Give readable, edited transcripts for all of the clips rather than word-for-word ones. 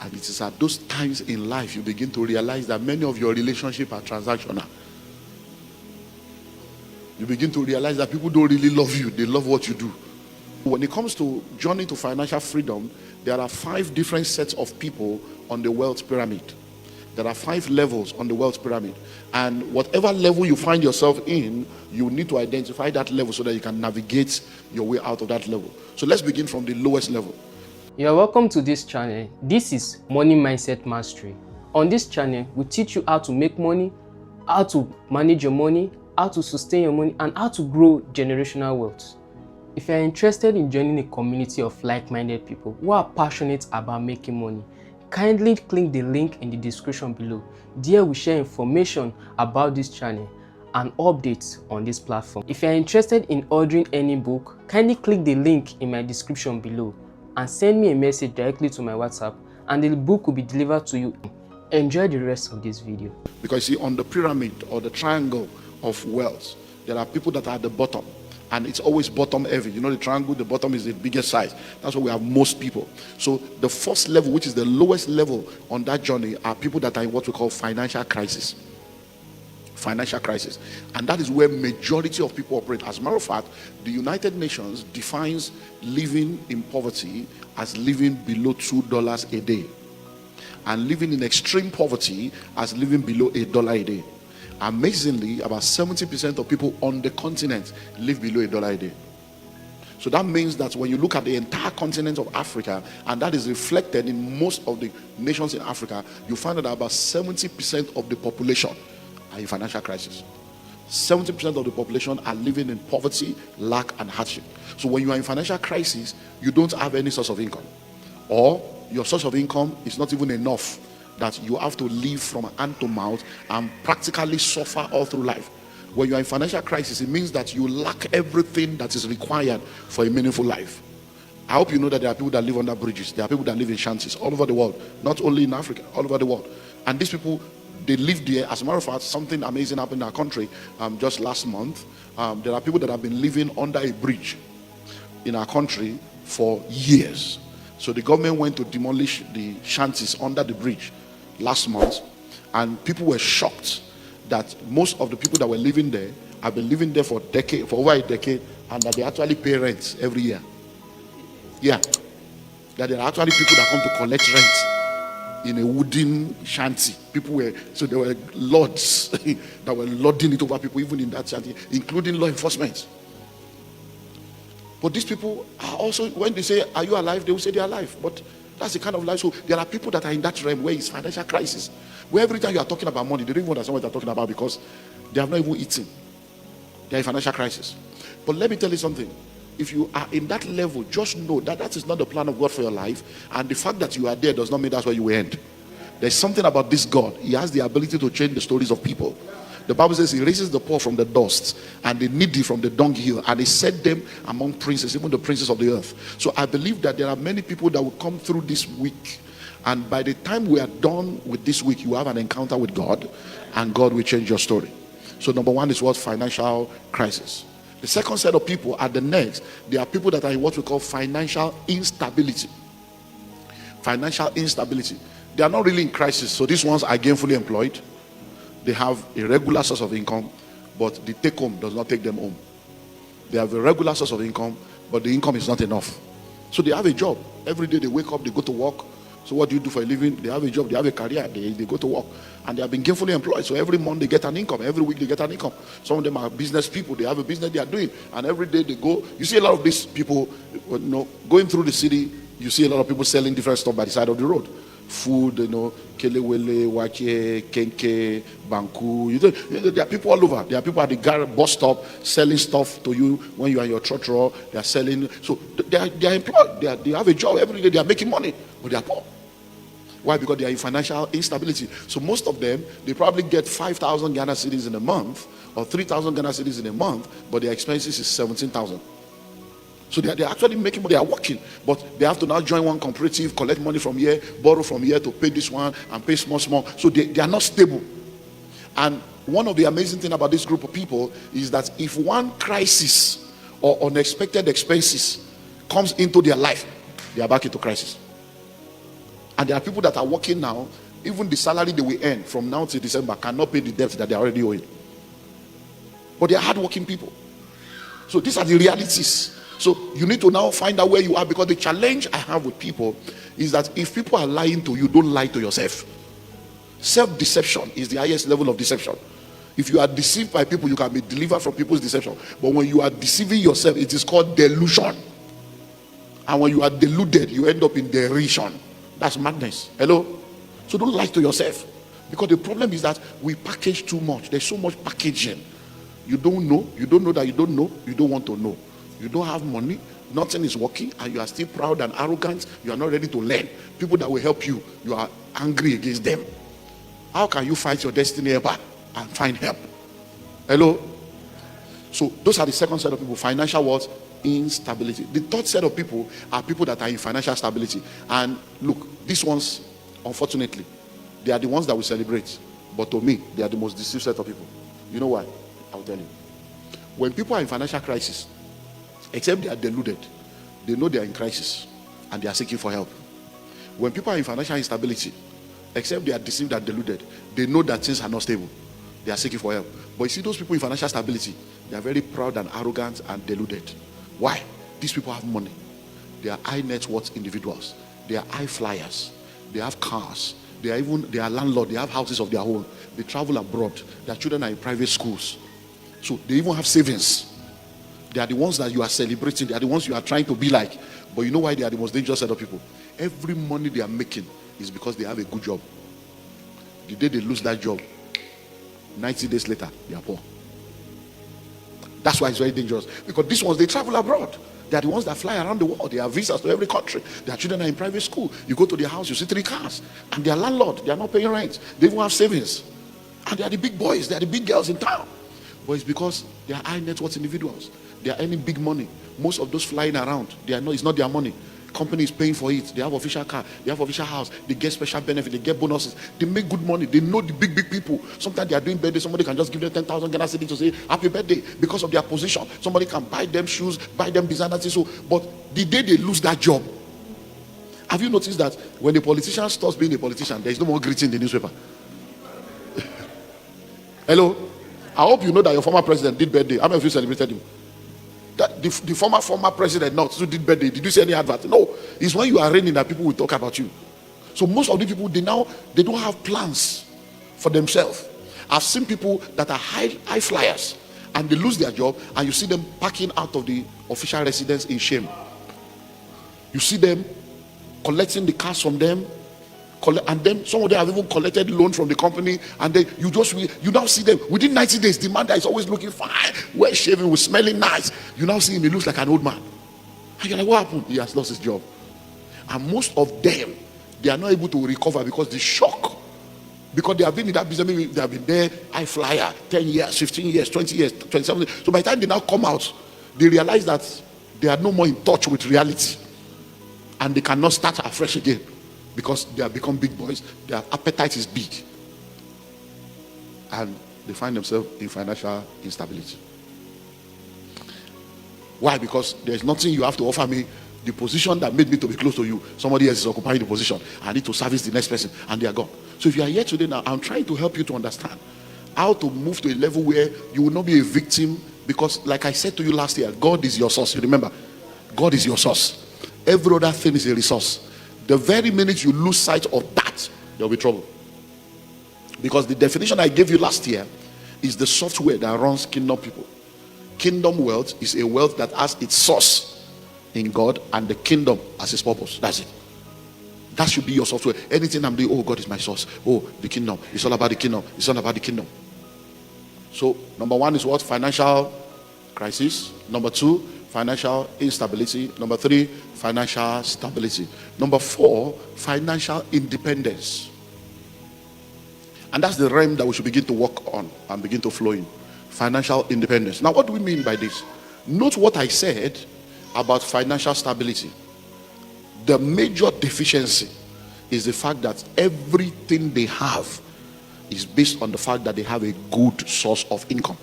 And it is at those times in life you begin to realize that many of your relationships are transactional. You begin to realize that people don't really love you, they love what you do. When it comes to journey to financial freedom, there are 5 different sets of people on the wealth pyramid. There are 5 levels on the wealth pyramid. And whatever level you find yourself in, you need to identify that level so that you can navigate your way out of that level. So let's begin from the lowest level. You're welcome to this channel. This is Money Mindset Mastery. On this channel, we teach you how to make money, how to manage your money, how to sustain your money, and how to grow generational wealth. If you're interested in joining a community of like-minded people who are passionate about making money, kindly click the link in the description below. There we share information about this channel and updates on this platform. If you're interested in ordering any book, kindly click the link in my description below and send me a message directly to my WhatsApp, and the book will be delivered to you. Enjoy the rest of this video. Because see, on the pyramid or the triangle of wealth, there are people that are at the bottom, and it's always bottom heavy. You know, the triangle, the bottom is the biggest size. That's why we have most people. So the first level, which is the lowest level on that journey, are people that are in what we call financial crisis. Financial crisis. And that is where majority of people operate. As a matter of fact, the United Nations defines living in poverty as living below $2 a day, and living in extreme poverty as living below $1 a day. Amazingly, about 70% of people on the continent live below $1 a day. So that means that when you look at the entire continent of Africa, and that is reflected in most of the nations in Africa, you find that about 70% of the population are in financial crisis. 70% of the population are living in poverty, lack, and hardship. So when you are in financial crisis, you don't have any source of income, or your source of income is not even enough, that you have to live from hand to mouth and practically suffer all through life. When you are in financial crisis, it means that you lack everything that is required for a meaningful life. I hope you know that there are people that live under bridges. There are people that live in shanties all over the world, not only in Africa, all over the world. And these people, they live there. As a matter of fact, something amazing happened in our country just last month. There are people that have been living under a bridge in our country for years. So the government went to demolish the shanties under the bridge last month, and people were shocked that most of the people that were living there have been living there for over a decade, and that they actually pay rent every year. Yeah, that there are actually people that come to collect rent in a wooden shanty. There were lords that were lording it over people, even in that shanty, including law enforcement. But these people are also, when they say, "Are you alive?" they will say they are alive. But that's the kind of life. So there are people that are in that realm where it's financial crisis, where every time you are talking about money, they don't even understand what they're talking about, because they have not even eaten. They're in financial crisis. But let me tell you something. If you are in that level, just know that that is not the plan of God for your life. And the fact that you are there does not mean that's where you will end. There's something about this God. He has the ability to change the stories of people. The Bible says he raises the poor from the dust and the needy from the dunghill, and he set them among princes, even the princes of the earth. So I believe that there are many people that will come through this week, and by the time we are done with this week, you have an encounter with God, and God will change your story. So number one is what? Financial crisis. The second set of people are the next. There are people that are in what we call financial instability. Financial instability. They are not really in crisis. So these ones are gainfully employed. They have a regular source of income, but the take home does not take them home. They have a regular source of income, but the income is not enough. So they have a job. Every day they wake up, they go to work. So what do you do for a living? They have a job, they have a career, they go to work. And they have been gainfully employed. So every month they get an income. Every week they get an income. Some of them are business people. They have a business they are doing. And every day they go. You see a lot of these people, going through the city, you see a lot of people selling different stuff by the side of the road. Food, kelewele, wache, kenke, banku. There are people all over. There are people at the bus stop selling stuff to you when you are in your truck. They are selling. So they are employed. They have a job every day. They are making money, but they are poor. Why? Because they are in financial instability. So most of them, they probably get 5,000 Ghana cedis in a month, or 3,000 Ghana cedis in a month, but their expenses is 17,000. So they are actually making money, they are working, but they have to now join one cooperative, collect money from here, borrow from here to pay this one, and pay small. So they are not stable. And one of the amazing things about this group of people is that if one crisis or unexpected expenses comes into their life, they are back into crisis. And there are people that are working now, even the salary they will earn from now to December cannot pay the debt that they are already owing. But they are hardworking people. So these are the realities. So you need to now find out where you are, because the challenge I have with people is that if people are lying to you, don't lie to yourself. Self-deception is the highest level of deception. If you are deceived by people, you can be delivered from people's deception. But when you are deceiving yourself, it is called delusion. And when you are deluded, you end up in derision. That's madness. Hello? So don't lie to yourself. Because the problem is that we package too much. There's so much packaging. You don't know. You don't know that you don't know. You don't want to know. You don't have money. Nothing is working. And you are still proud and arrogant. You are not ready to learn. People that will help you, you are angry against them. How can you fight your destiny ever and find help? Hello? So those are the second set of people. Financial what? Instability. The third set of people are people that are in financial stability. And look, these ones, unfortunately, they are the ones that we celebrate. But to me, they are the most deceived set of people. You know why? I'll tell you. When people are in financial crisis, except they are deluded, they know they are in crisis and they are seeking for help. When people are in financial instability, except they are deceived and deluded, they know that things are not stable. They are seeking for help. But you see, those people in financial stability, they are very proud and arrogant and deluded. Why? These people have money. They are high net worth individuals. They are high flyers. They have cars. They are landlords. They have houses of their own. They travel abroad. Their children are in private schools. So they even have savings. They are the ones that you are celebrating. They are the ones you are trying to be like. But you know why they are the most dangerous set of people? Every money they are making is because they have a good job. The day they lose that job, 90 days later, they are poor. That's why it's very dangerous. Because these ones, they travel abroad. They are the ones that fly around the world. They have visas to every country. Their children are in private school. You go to their house, you see 3 cars. And they are landlord. They are not paying rent. They even have savings. And they are the big boys. They are the big girls in town. But it's because they are high net worth individuals. They are earning big money. Most of those flying around, it's not their money. Company is paying for it. They have official car. They have official house. They get special benefit. They get bonuses. They make good money. They know the big people. Sometimes they are doing birthday. Somebody can just give them 10,000 Ghana cedis to say happy birthday because of their position. Somebody can buy them shoes, buy them designer things. So, but the day they lose that job, have you noticed that when a politician stops being a politician, there is no more greeting in the newspaper? Hello? I hope you know that your former president did birthday. How many of you celebrated him? That the former president not who did birthday. Did you see any advert? No. It's when you are reigning that people will talk about you. So most of the people, they don't have plans for themselves. I've seen people that are high flyers and they lose their job, and you see them packing out of the official residence in shame. You see them collecting the cash from them, and then some of them have even collected loan from the company, and then you now see them within 90 days. The man that is always looking fine, well shaven, with smelling nice, you now see him, he looks like an old man, and you're like, what happened? He has lost his job. And most of them, they are not able to recover because the shock, because they have been in that business. Maybe they have been there, high flyer, 10 years, 15 years, 20 years, 27 years. So by the time they now come out, they realize that they are no more in touch with reality, and they cannot start afresh again. Because they have become big boys, their appetite is big, and they find themselves in financial instability. Why? Because there's nothing you have to offer me. The position that made me to be close to you, somebody else is occupying the position. I need to service the next person, and they are gone. So if you are here today now, I'm trying to help you to understand how to move to a level where you will not be a victim. Because like I said to you last year, God is your source. You remember? God is your source. Every other thing is a resource. The very minute you lose sight of that, there will be trouble. Because the definition I gave you last year is the software that runs kingdom people. Kingdom wealth is a wealth that has its source in God and the kingdom as its purpose. That's it. That should be your software. Anything I'm doing, oh, God is my source. Oh, the kingdom. It's all about the kingdom. It's all about the kingdom. So, number 1 is what? Financial crisis. Number 2, financial instability. Number 3, financial stability. Number 4, financial independence. And that's the realm that we should begin to work on and begin to flow in. Financial independence. Now, what do we mean by this? Note what I said about financial stability. The major deficiency is the fact that everything they have is based on the fact that they have a good source of income.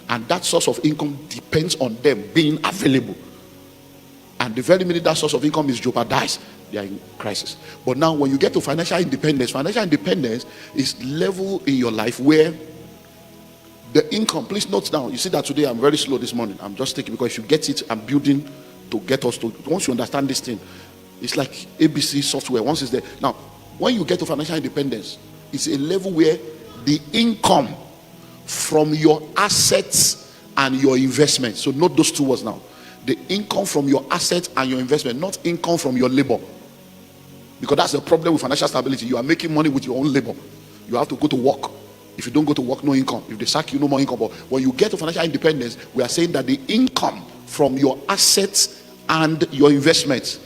And that source of income depends on them being available. And the very minute that source of income is jeopardized, they are in crisis. But now when you get to financial independence is level in your life where the income, please note down, you see that today I'm very slow this morning. I'm just taking, because if you get it, I'm building to get us to, once you understand this thing, it's like ABC software. Once it's there, now when you get to financial independence, it's a level where the income from your assets and your investment, so note those two words now, the income from your assets and your investment, not income from your labor, because that's the problem with financial stability. You are making money with your own labor. You have to go to work. If you don't go to work, no income. If they sack you, no more income. But when you get to financial independence, we are saying that the income from your assets and your investments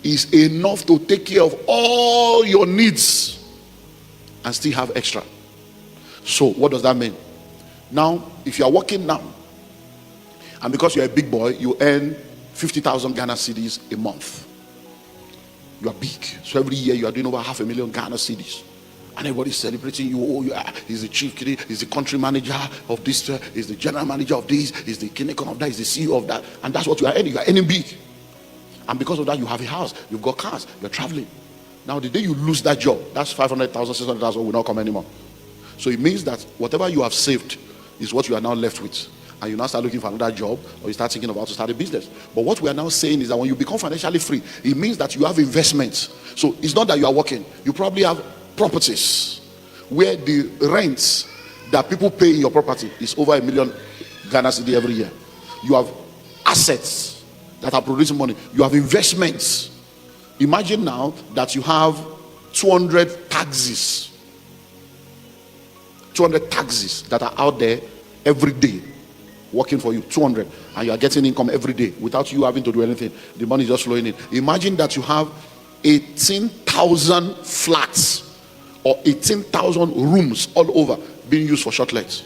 is enough to take care of all your needs and still have extra. So what does that mean? Now, if you are working now, and because you're a big boy, you earn 50,000 Ghana cedis a month. You are big. So every year you are doing over 500,000 Ghana cedis. And everybody's celebrating you. Oh, yeah, he's the chief, he's the country manager of this, he's the general manager of this, he's the kinecon of that, he's the CEO of that. And that's what you are earning. You are earning big. And because of that, you have a house, you've got cars, you're traveling. Now, the day you lose that job, that's 500,000, 600,000 will not come anymore. So it means that whatever you have saved is what you are now left with. And you now start looking for another job, or you start thinking about to start a business. But what we are now saying is that when you become financially free, it means that you have investments. So it's not that you are working. You probably have properties where the rents that people pay in your property is over 1 million Ghana cedi every year. You have assets that are producing money. You have investments. Imagine now that you have 200 taxis that are out there every day working for you, 200, and you are getting income every day without you having to do anything. The money is just flowing in. Imagine that you have 18,000 flats or 18,000 rooms all over being used for short lets.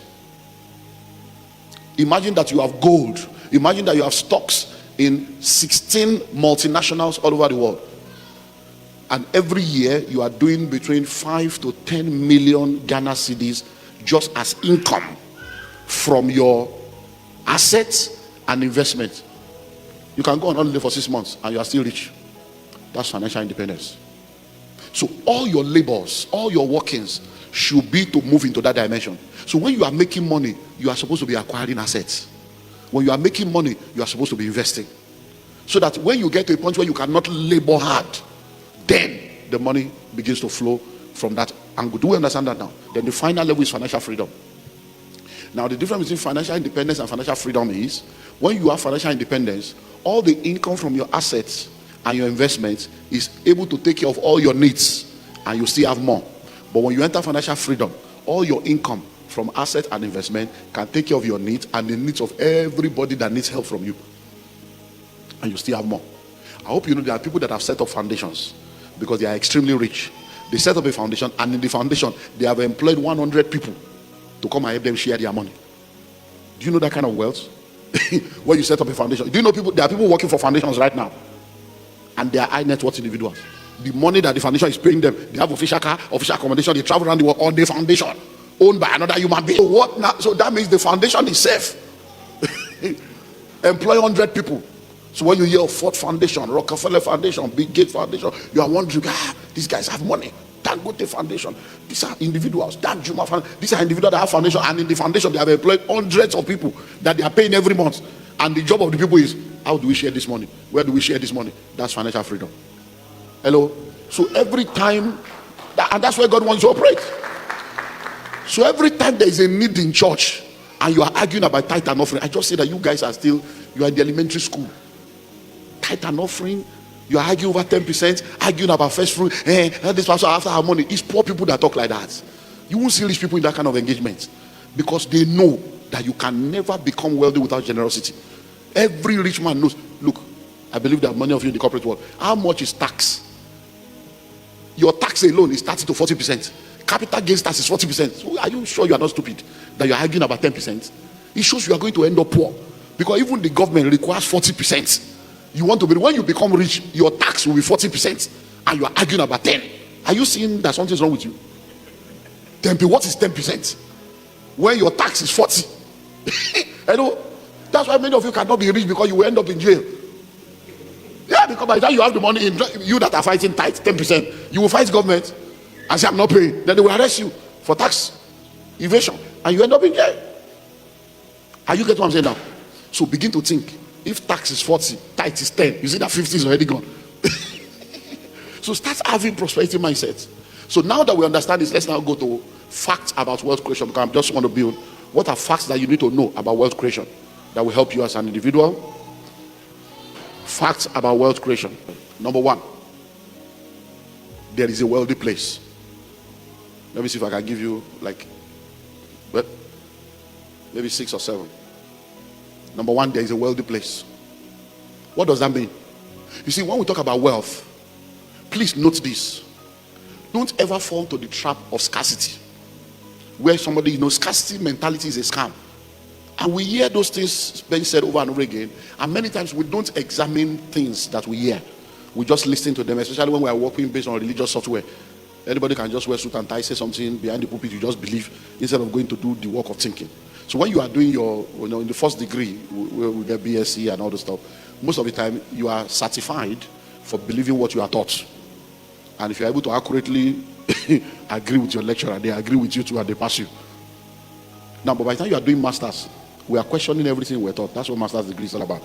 Imagine that you have gold. Imagine that you have stocks in 16 multinationals all over the world, and every year you are doing between 5 to 10 million Ghana cedis just as income from your assets and investments. You can go on holiday for 6 months and you are still rich. That's financial independence. So all your labors, all your workings should be to move into that dimension. So when you are making money, you are supposed to be acquiring assets. When you are making money, you are supposed to be investing. So that when you get to a point where you cannot labor hard, then the money begins to flow from that angle. Do we understand that now? Then the final level is financial freedom. Now, the difference between financial independence and financial freedom is when you have financial independence, all the income from your assets and your investments is able to take care of all your needs, and you still have more. But when you enter financial freedom, all your income from asset and investment can take care of your needs and the needs of everybody that needs help from you, and you still have more. I hope you know there are people that have set up foundations because they are extremely rich. They set up a foundation, and in the foundation they have employed 100 people to come and help them share their money. Do you know that kind of wealth? When you set up a foundation, do you know people? There are people working for foundations right now, and they are high net worth individuals. The money that the foundation is paying them, they have official car, official accommodation, they travel around the world on the foundation, owned by another human being. So what now? So that means the foundation is safe. Employ 100 people. So when you hear of Ford Foundation, Rockefeller Foundation, Bill Gates Foundation, you are wondering, these guys have money. Dangote Foundation, these are individuals. Dan Juma Foundation, these are individuals that have foundation, and in the foundation they have employed hundreds of people that they are paying every month. And the job of the people is, how do we share this money? Where do we share this money? That's financial freedom. Hello? So every time, and that's where God wants to operate. So every time there is a need in church and you are arguing about tithe and offering, I just say that you guys are still, you are in the elementary school. Tithe and offering, you are arguing over 10%, arguing about first fruit. This person after our money. It's poor people that talk like that. You won't see rich people in that kind of engagement, because they know that you can never become wealthy without generosity. Every rich man knows. Look, I believe that many of you in the corporate world, how much is tax? Your tax alone is 30 to 40%. Capital gains tax is 40%. So are you sure you are not stupid that you are arguing about 10%? It shows you are going to end up poor, because even the government requires 40%. You want to be, when you become rich, your tax will be 40%, and you are arguing about 10. Are you seeing that something's wrong with you? 10%, what is 10%? When your tax is 40. You know, that's why many of you cannot be rich, because you will end up in jail. Yeah, Because by the time you have the money, you that are fighting tight 10%, you will fight government and say, I'm not paying. Then they will arrest you for tax evasion. And you end up in jail. Are you getting what I'm saying now? So begin to think. If tax is 40, tithe is 10, you see that 50 is already gone. So start having prosperity mindset. So now that we understand this, let's now go to facts about wealth creation. Because I just want to build. What are facts that you need to know about wealth creation that will help you as an individual? Facts about wealth creation. Number one, there is a wealthy place. Let me see if I can give you like, well, maybe 6 or 7. Number one, there is a wealthy place. What does that mean? You see, when we talk about wealth, please note this. Don't ever fall to the trap of scarcity, where somebody, scarcity mentality is a scam. And we hear those things being said over and over again, and many times we don't examine things that we hear. We just listen to them, especially when we are working based on religious software. Anybody can just wear suit and tie, say something behind the pulpit, you just believe, instead of going to do the work of thinking. So when you are doing your, in the first degree, we get BSc and all the stuff, most of the time you are certified for believing what you are taught. And if you are able to accurately agree with your lecturer, they agree with you too and they pass you. Now, but by the time you are doing masters, we are questioning everything we're taught. That's what master's degree is all about.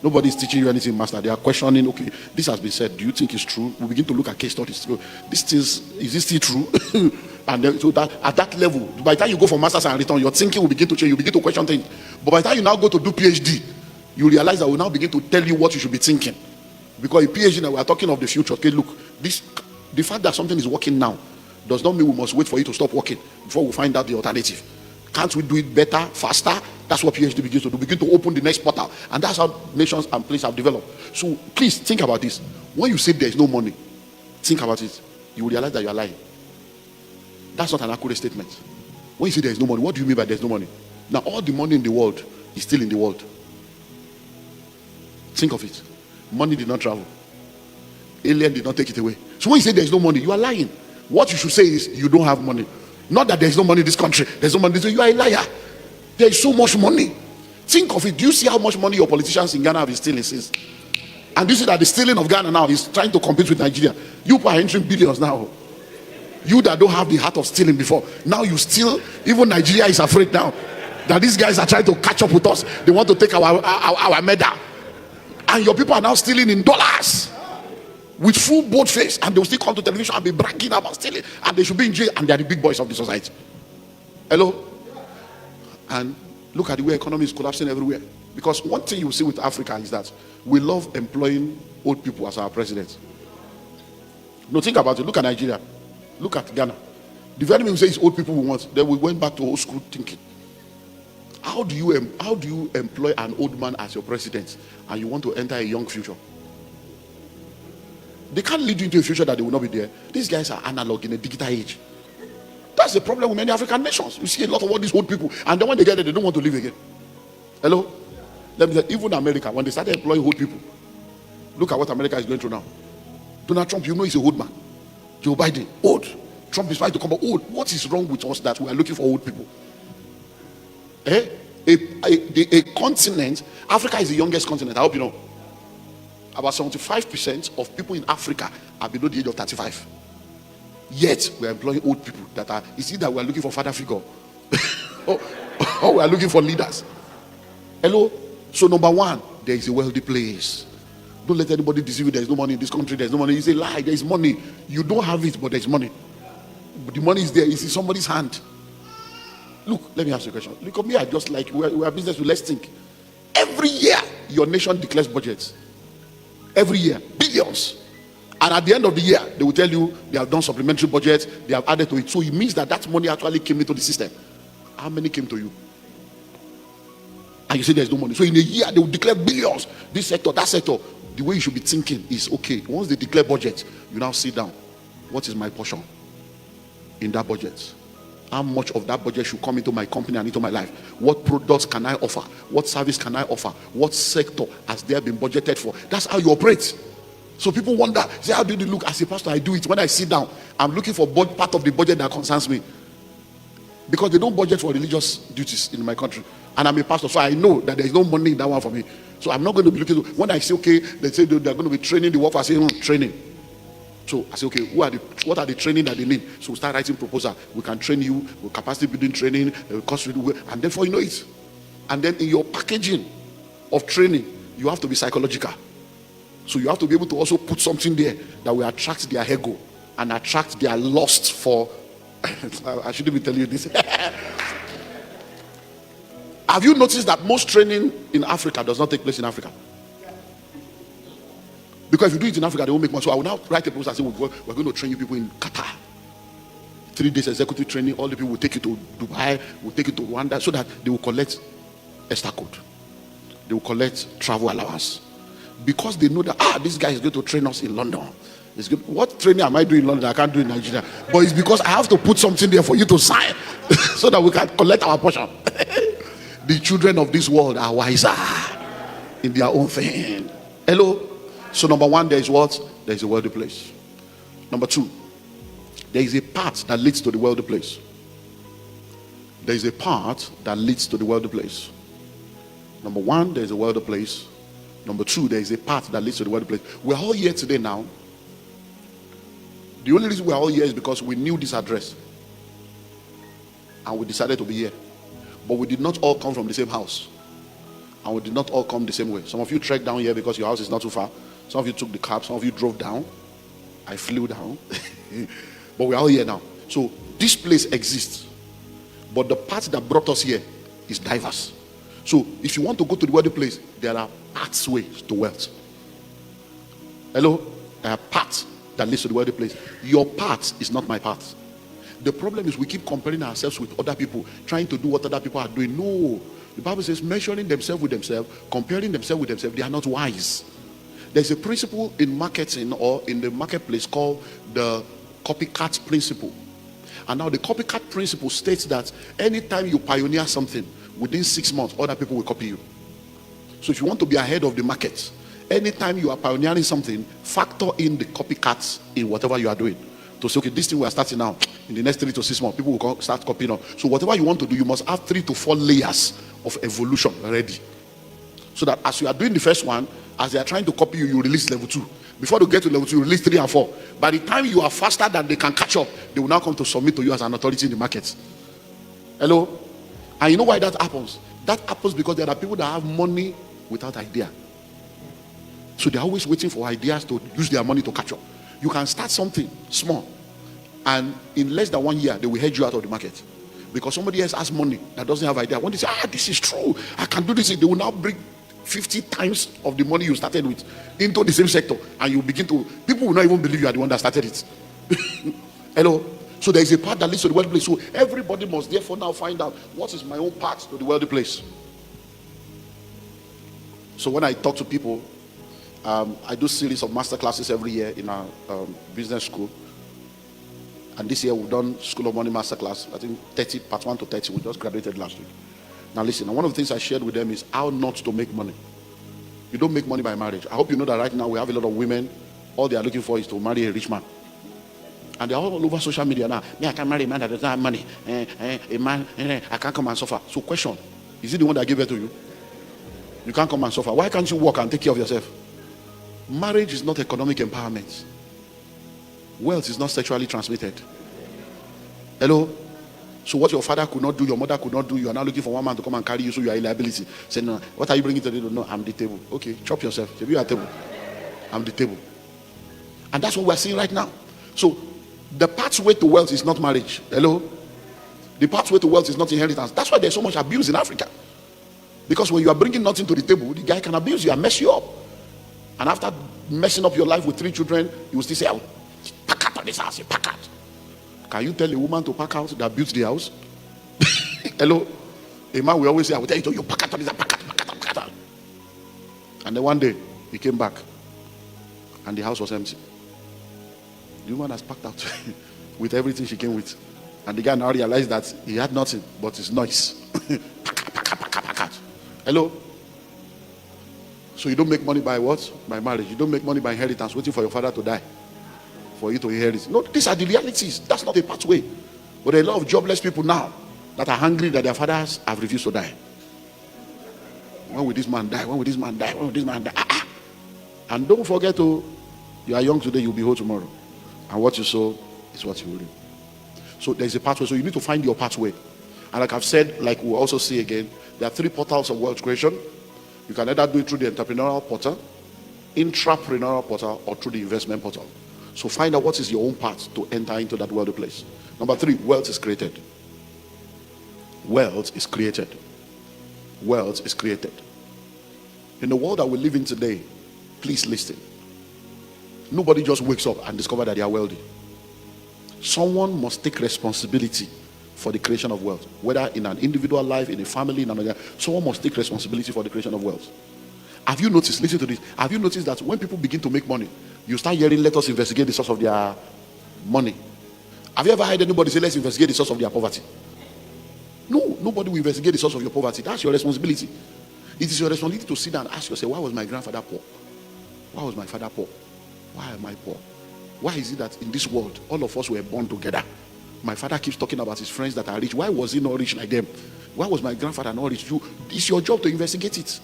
Nobody is teaching you anything, master. They are questioning, okay, this has been said. Do you think it's true? We begin to look at case studies. So, this is this still true? And then, so that at that level, by the time you go for masters and return, your thinking will begin to change. You begin to question things. But by the time you now go to do PhD, you realize that we now begin to tell you what you should be thinking. Because a PhD, now we are talking of the future. Okay, look, the fact that something is working now does not mean we must wait for it to stop working before we find out the alternative. Can't we do it better, faster? That's what PhD begins to do. Begin to open the next portal. And that's how nations and places have developed. So please think about this. When you say there is no money, think about it. You will realize that you are lying. That's not an accurate statement. When you say there is no money, what do you mean by there is no money? Now all the money in the world is still in the world. Think of it. Money did not travel. Alien did not take it away. So when you say there is no money, you are lying. What you should say is you don't have money. Not that there is no money in this country. There's no money. You are a liar. There is so much money. Think of it. Do you see how much money your politicians in Ghana have been stealing since? And do you see that the stealing of Ghana now is trying to compete with Nigeria? You are entering billions now. You that don't have the heart of stealing before, now you steal. Even Nigeria is afraid now that these guys are trying to catch up with us. They want to take our medal. And your people are now stealing in dollars with full bold face, and they will still come to television and be bragging about stealing, and they should be in jail, and they are the big boys of the society. Hello? And look at the way economy is collapsing everywhere. Because one thing you will see with Africa is that we love employing old people as our presidents. No, think about it. Look at Nigeria. Look at Ghana. The very minute we say it's old people we want, then we went back to old school thinking. How do you employ an old man as your president and you want to enter a young future? They can't lead you into a future that they will not be there. These guys are analog in a digital age. That's the problem with many African nations. You see a lot of all these old people, and then when they get there, they don't want to live again. Hello? Let me say, even America, when they started employing old people, look at what America is going through now. Donald Trump, you know he's a old man. Joe Biden, old. Trump is trying to come out old. What is wrong with us that we are looking for old people? A continent, Africa is the youngest continent, I hope you know. About 75% of people in Africa are below the age of 35. Yet we are employing old people that are, you see that we are looking for father figure or we are looking for leaders. Hello? So number one, there is a wealthy place. Don't let anybody deceive you. There is no money in this country. There is no money. You say lie. There is money. You don't have it, but there is money. But the money is there. It's in somebody's hand. Look, let me ask you a question. Look at me. I just like we are business. Let's think. Every year, your nation declares budgets. Every year, billions. And at the end of the year, they will tell you they have done supplementary budgets. They have added to it. So it means that that money actually came into the system. How many came to you? And you say there's no money. So in a year, they will declare billions. This sector, that sector. The way you should be thinking is, okay, once they declare budget, you now sit down. What is my portion in that budget? How much of that budget should come into my company and into my life? What products can I offer? What service can I offer? What sector has there been budgeted for? That's how you operate. So people wonder, say, how do you look? As a pastor, I do it. When I sit down, I'm looking for part of the budget that concerns me. Because they don't budget for religious duties in my country. And I'm a pastor, so I know that there is no money in that one for me. So I'm not going to be looking. When I say, okay, they say they're going to be training the workforce, I say, training. So I say, okay, what are the training that they need? So we start writing proposal. We can train you with capacity building training, cost reduction, and therefore you know it. And then in your packaging of training, you have to be psychological. So you have to be able to also put something there that will attract their ego and attract their lust for. I shouldn't be telling you this. Have you noticed that most training in Africa does not take place in Africa? Because if you do it in Africa, they won't make money. So I will now write a proposal and say, we're going to train you people in Qatar. 3 days executive training. All the people will take you to Dubai, will take you to Rwanda, so that they will collect extra code. They will collect travel allowance. Because they know that, this guy is going to train us in London. What training am I doing in London? I can't do in Nigeria. But it's because I have to put something there for you to sign so that we can collect our portion. The children of this world are wiser in their own thing. Hello? So number one, there is what? There is a worldly place. Number two, there is a path that leads to the worldly place. There is a path that leads to the worldly place. Number one, there is a worldly place. Number two, there is a path that leads to the worldly place. We're all here today now. The only reason we're all here is because we knew this address. And we decided to be here. But we did not all come from the same house. And we did not all come the same way. Some of you trekked down here because your house is not too far. Some of you took the cab. Some of you drove down. I flew down. But we're all here now. So this place exists. But the path that brought us here is diverse. So if you want to go to the worldly place, there are pathways to wealth. Hello? There are paths that leads to the worldly place. Your path is not my path. The problem is we keep comparing ourselves with other people, trying to do what other people are doing. No. The Bible says measuring themselves with themselves, comparing themselves with themselves, they are not wise. There's a principle in marketing or in the marketplace called the copycat principle. And now the copycat principle states that anytime you pioneer something, within 6 months, other people will copy you. So if you want to be ahead of the market, anytime you are pioneering something, factor in the copycats in whatever you are doing. To say, okay, this thing we are starting now, in the next 3 to 6 months, people will start copying on. So whatever you want to do, you must have 3 to 4 layers of evolution ready. So that as you are doing the first one, as they are trying to copy you, you release level 2. Before they get to level 2, you release 3 and 4. By the time you are faster than they can catch up, they will now come to submit to you as an authority in the market. Hello? And you know why that happens? That happens because there are people that have money without idea. So they're always waiting for ideas to use their money to catch up. You can start something small, and in less than 1 year, they will hedge you out of the market. Because somebody else has money that doesn't have idea. When they say, this is true, I can do this, they will now bring 50 times of the money you started with into the same sector, and you begin to, people will not even believe you are the one that started it. Hello? So there is a path that leads to the worldly place. So everybody must therefore now find out, what is my own path to the worldly place? So when I talk to people, I do series of master classes every year in our business school. And this year we've done School of Money master class. I think 30, part 1 to 30. We just graduated last week. Now listen, and one of the things I shared with them is how not to make money. You don't make money by marriage. I hope you know that right now we have a lot of women, all they are looking for is to marry a rich man. And they're all over social media now. Me, I can marry a man that doesn't have money. A man, I can't come and suffer. So question, is it the one that gave birth to you? You can't come and suffer. Why can't you work and take care of yourself? Marriage is not economic empowerment. Wealth is not sexually transmitted. Hello? So what your father could not do, your mother could not do, you are now looking for one man to come and carry you, so you are a liability. Say, no, what are you bringing to the table? No, I'm the table. Okay, chop yourself. You are table. I'm the table. And that's what we're seeing right now. So the pathway to wealth is not marriage. Hello? The pathway to wealth is not inheritance. That's why there's so much abuse in Africa. Because when you are bringing nothing to the table, the guy can abuse you and mess you up. And after messing up your life with 3 children, you will still say, pack out of this house, pack out. Can you tell a woman to pack out that built the house? Hello? A man will always say, I will tell you to pack out of this, pack out. And then one day, he came back, and the house was empty. The woman has packed out with everything she came with. And the guy now realized that he had nothing but his noise. Pack out. Hello? So you don't make money by what? By marriage. You don't make money by inheritance, waiting for your father to die for you to inherit. No, these are the realities. That's not a pathway. But there are a lot of jobless people now that are hungry that their fathers have refused to die. When will this man die? When will this man die? When will this man die? And don't forget, you are young today, you'll be old tomorrow. And what you sow is what you will reap. So there's a pathway. So you need to find your pathway. And like I've said, like we'll also see again, there are 3 portals of wealth creation. You can either do it through the entrepreneurial portal, intrapreneurial portal, or through the investment portal. So find out what is your own path to enter into that wealthy place. Number 3, wealth is created. Wealth is created. Wealth is created. In the world that we live in today, please listen. Nobody just wakes up and discovers that they are wealthy. Someone must take responsibility for the creation of wealth, whether in an individual life, in a family, in another. Someone must take responsibility for the creation of wealth. Have you noticed, listen to this, have you noticed that when people begin to make money, you start hearing, let us investigate the source of their money? Have you ever heard anybody say, let's investigate the source of their poverty? No, nobody will investigate the source of your poverty. That's your responsibility. It is your responsibility to sit down and ask yourself, why was my grandfather poor? Why was my father poor? Why am I poor? Why is it that in this world, all of us were born together? My father keeps talking about his friends that are rich. Why was he not rich like them? Why was my grandfather not rich? It's your job to investigate it.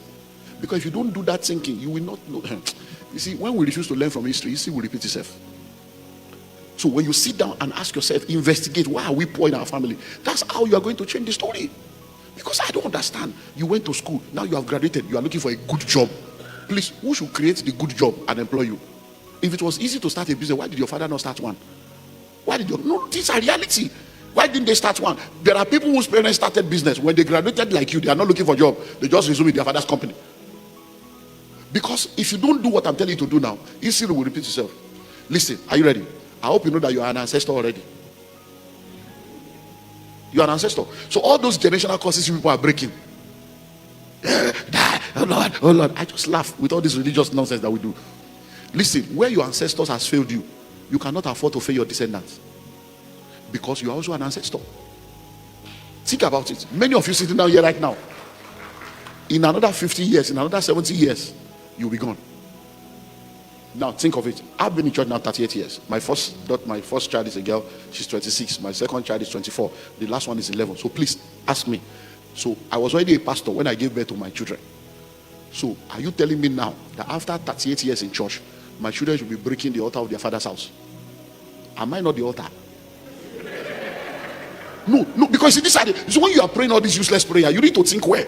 Because if you don't do that thinking, you will not know. You see, when we refuse to learn from history, history will repeat itself. So when you sit down and ask yourself, investigate, why are we poor in our family? That's how you are going to change the story. Because I don't understand. You went to school, now you have graduated, you are looking for a good job. Please, who should create the good job and employ you? If it was easy to start a business, why did your father not start one? Why did you? No, these are reality. Why didn't they start one? There are people whose parents started business. When they graduated like you, they are not looking for a job. They just resume in their father's company. Because if you don't do what I'm telling you to do now, history will repeat itself. Listen, are you ready? I hope you know that you are an ancestor already. You are an ancestor. So all those generational curses you people are breaking. Oh Lord. I just laugh with all this religious nonsense that we do. Listen, where your ancestors has failed you, you cannot afford to fail your descendants. Because you are also an ancestor. Think about it. Many of you sitting down here right now, in another 50 years, in another 70 years, you'll be gone. Now think of it. I've been in church now 38 years. My first child is a girl, she's 26. My second child is 24. The last one is 11. So please ask me. So I was already a pastor when I gave birth to my children. So are you telling me now that after 38 years in church, my children should be breaking the altar of their father's house? Am I not the altar? No, because you decided. So when you are praying all this useless prayer, you need to think where.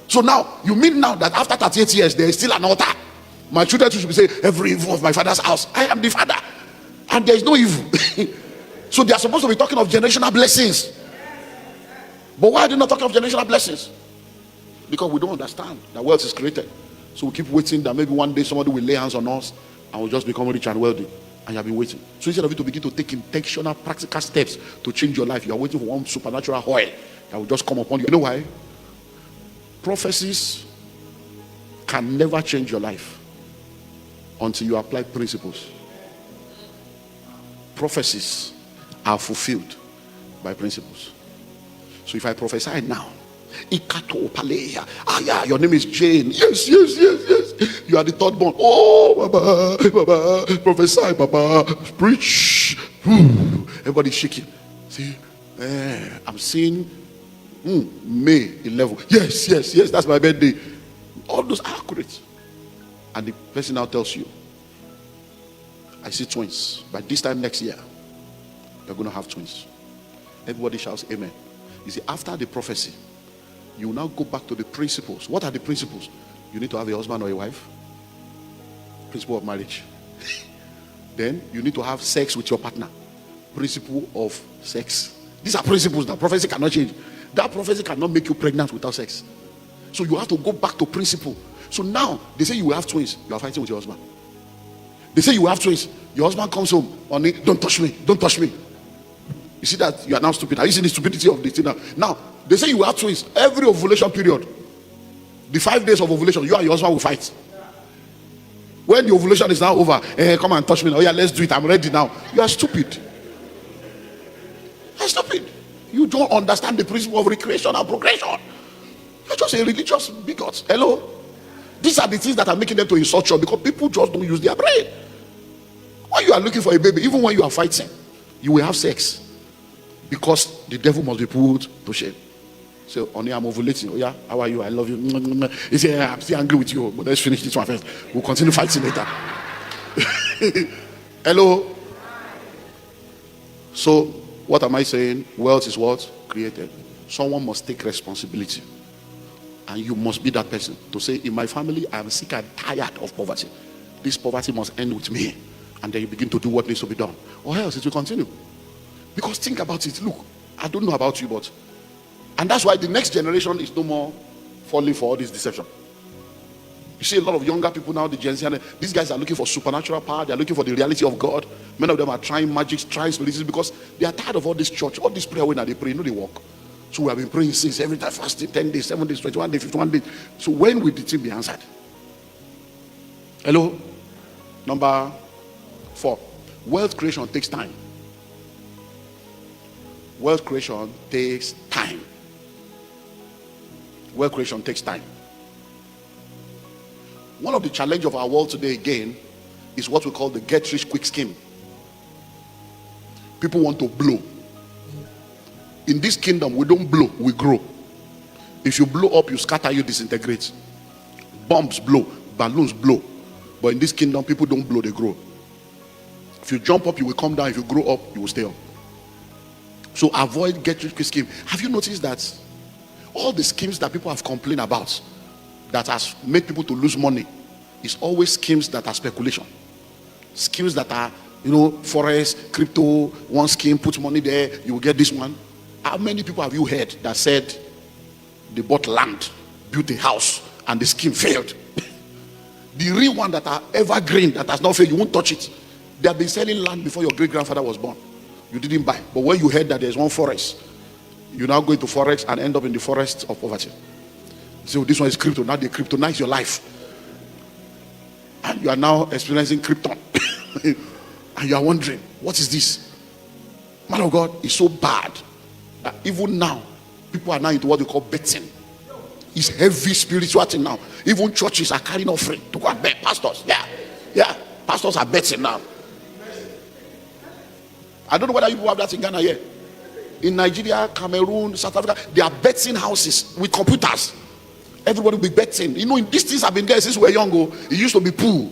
So now you mean now that after 38 years there is still an altar? My children should be saying, every evil of my father's house, I am the father, and there is no evil. So they are supposed to be talking of generational blessings. But why are they not talking of generational blessings? Because we don't understand that wealth is created. So we keep waiting that maybe one day somebody will lay hands on us and we'll just become rich and wealthy. And you have been waiting. So instead of you to begin to take intentional, practical steps to change your life, you are waiting for one supernatural oil that will just come upon you. You know why? Prophecies can never change your life until you apply principles. Prophecies are fulfilled by principles. So if I prophesy now, your name is Jane. Yes. You are the third born. Oh, Baba, prophesy, Baba, preach. Everybody's shaking. See, I'm seeing May 11. Yes, that's my birthday. All those are accurate. And the person now tells you, I see twins. By this time next year, you're going to have twins. Everybody shouts amen. You see, after the prophecy, you now go back to the principles. What are the principles? You need to have a husband or a wife. Principle of marriage. Then you need to have sex with your partner. Principle of sex. These are principles that prophecy cannot change. That prophecy cannot make you pregnant without sex. So you have to go back to principle. So now they say you will have twins. You are fighting with your husband. They say you will have twins. Your husband comes home on it. Don't touch me. Don't touch me. You see that you are now stupid. Are you seeing the stupidity of this thing now? Now they say you will have twins. Every ovulation period, the 5 days of ovulation, you and your husband will fight. When the ovulation is now over, come and touch me now. Oh yeah, let's do it. I'm ready now. You are stupid. You are stupid. You don't understand the principle of recreation and progression. You're just a religious bigot. Hello? These are the things that are making them to insult you, because people just don't use their brain. When you are looking for a baby, even when you are fighting, you will have sex, because the devil must be put to shame. So, honey, I'm ovulating. Oh, yeah, how are you? I love you. He said, yeah, I'm still angry with you, but let's finish this one first. We'll continue fighting later. Hello? So, what am I saying? Wealth is what? Created. Someone must take responsibility. And you must be that person to say, in my family, I'm sick and tired of poverty. This poverty must end with me. And then you begin to do what needs to be done. Or else it will continue. Because think about it. Look, I don't know about you, but... And that's why the next generation is no more falling for all this deception. You see a lot of younger people now, the Gen Z, and these guys are looking for supernatural power. They're looking for the reality of God. Many of them are trying magic, trying spiritualism, because they are tired of all this church, all this prayer when they pray, they work. So we have been praying since every time, fasting 10 days, 7 days, 21 days, 51 days. So when will the thing be answered? Hello? Number 4. Wealth creation takes time. Wealth creation takes time. Wealth creation takes time. One of the challenges of our world today again is what we call the get rich quick scheme. People want to blow. In this kingdom, we don't blow, we grow. If you blow up, you scatter, you disintegrate. Bombs blow, balloons blow. But in this kingdom, people don't blow, they grow. If you jump up, you will come down. If you grow up, you will stay up. So avoid get rich quick scheme. Have you noticed that all the schemes that people have complained about that has made people to lose money is always schemes that are speculation? Schemes that are, forex, crypto, one scheme, put money there, you will get this one. How many people have you heard that said they bought land, built a house, and the scheme failed? The real one that are evergreen, that has not failed, you won't touch it. They have been selling land before your great-grandfather was born. You didn't buy. But when you heard that there's one forest, you now go into forex and end up in the forest of poverty. So this one is crypto. Now they kryptonize your life. And you are now experiencing krypton. And you are wondering, what is this? Man of God, is so bad that even now, people are now into what they call betting. It's heavy spiritual thing now. Even churches are carrying offering to go and bet. Pastors, yeah. Pastors are betting now. I don't know whether you have that in Ghana here. In Nigeria, Cameroon, South Africa, they are betting houses with computers. Everybody will be betting. These things have been there since we were young. It used to be pool.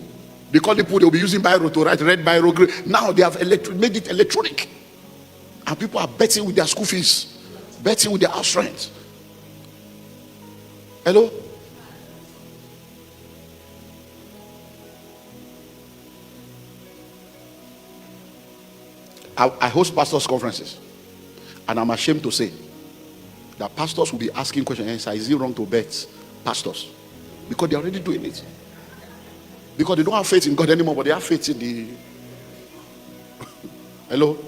They call it pool. They'll be using biro to write red biro. Green. Now they have made it electronic. And people are betting with their school fees, betting with their house rent. Hello? I host pastors' conferences, and I'm ashamed to say that pastors will be asking questions. Is it wrong to bet? Pastors, because they're already doing it. Because they don't have faith in God anymore, but they have faith in the... Hello?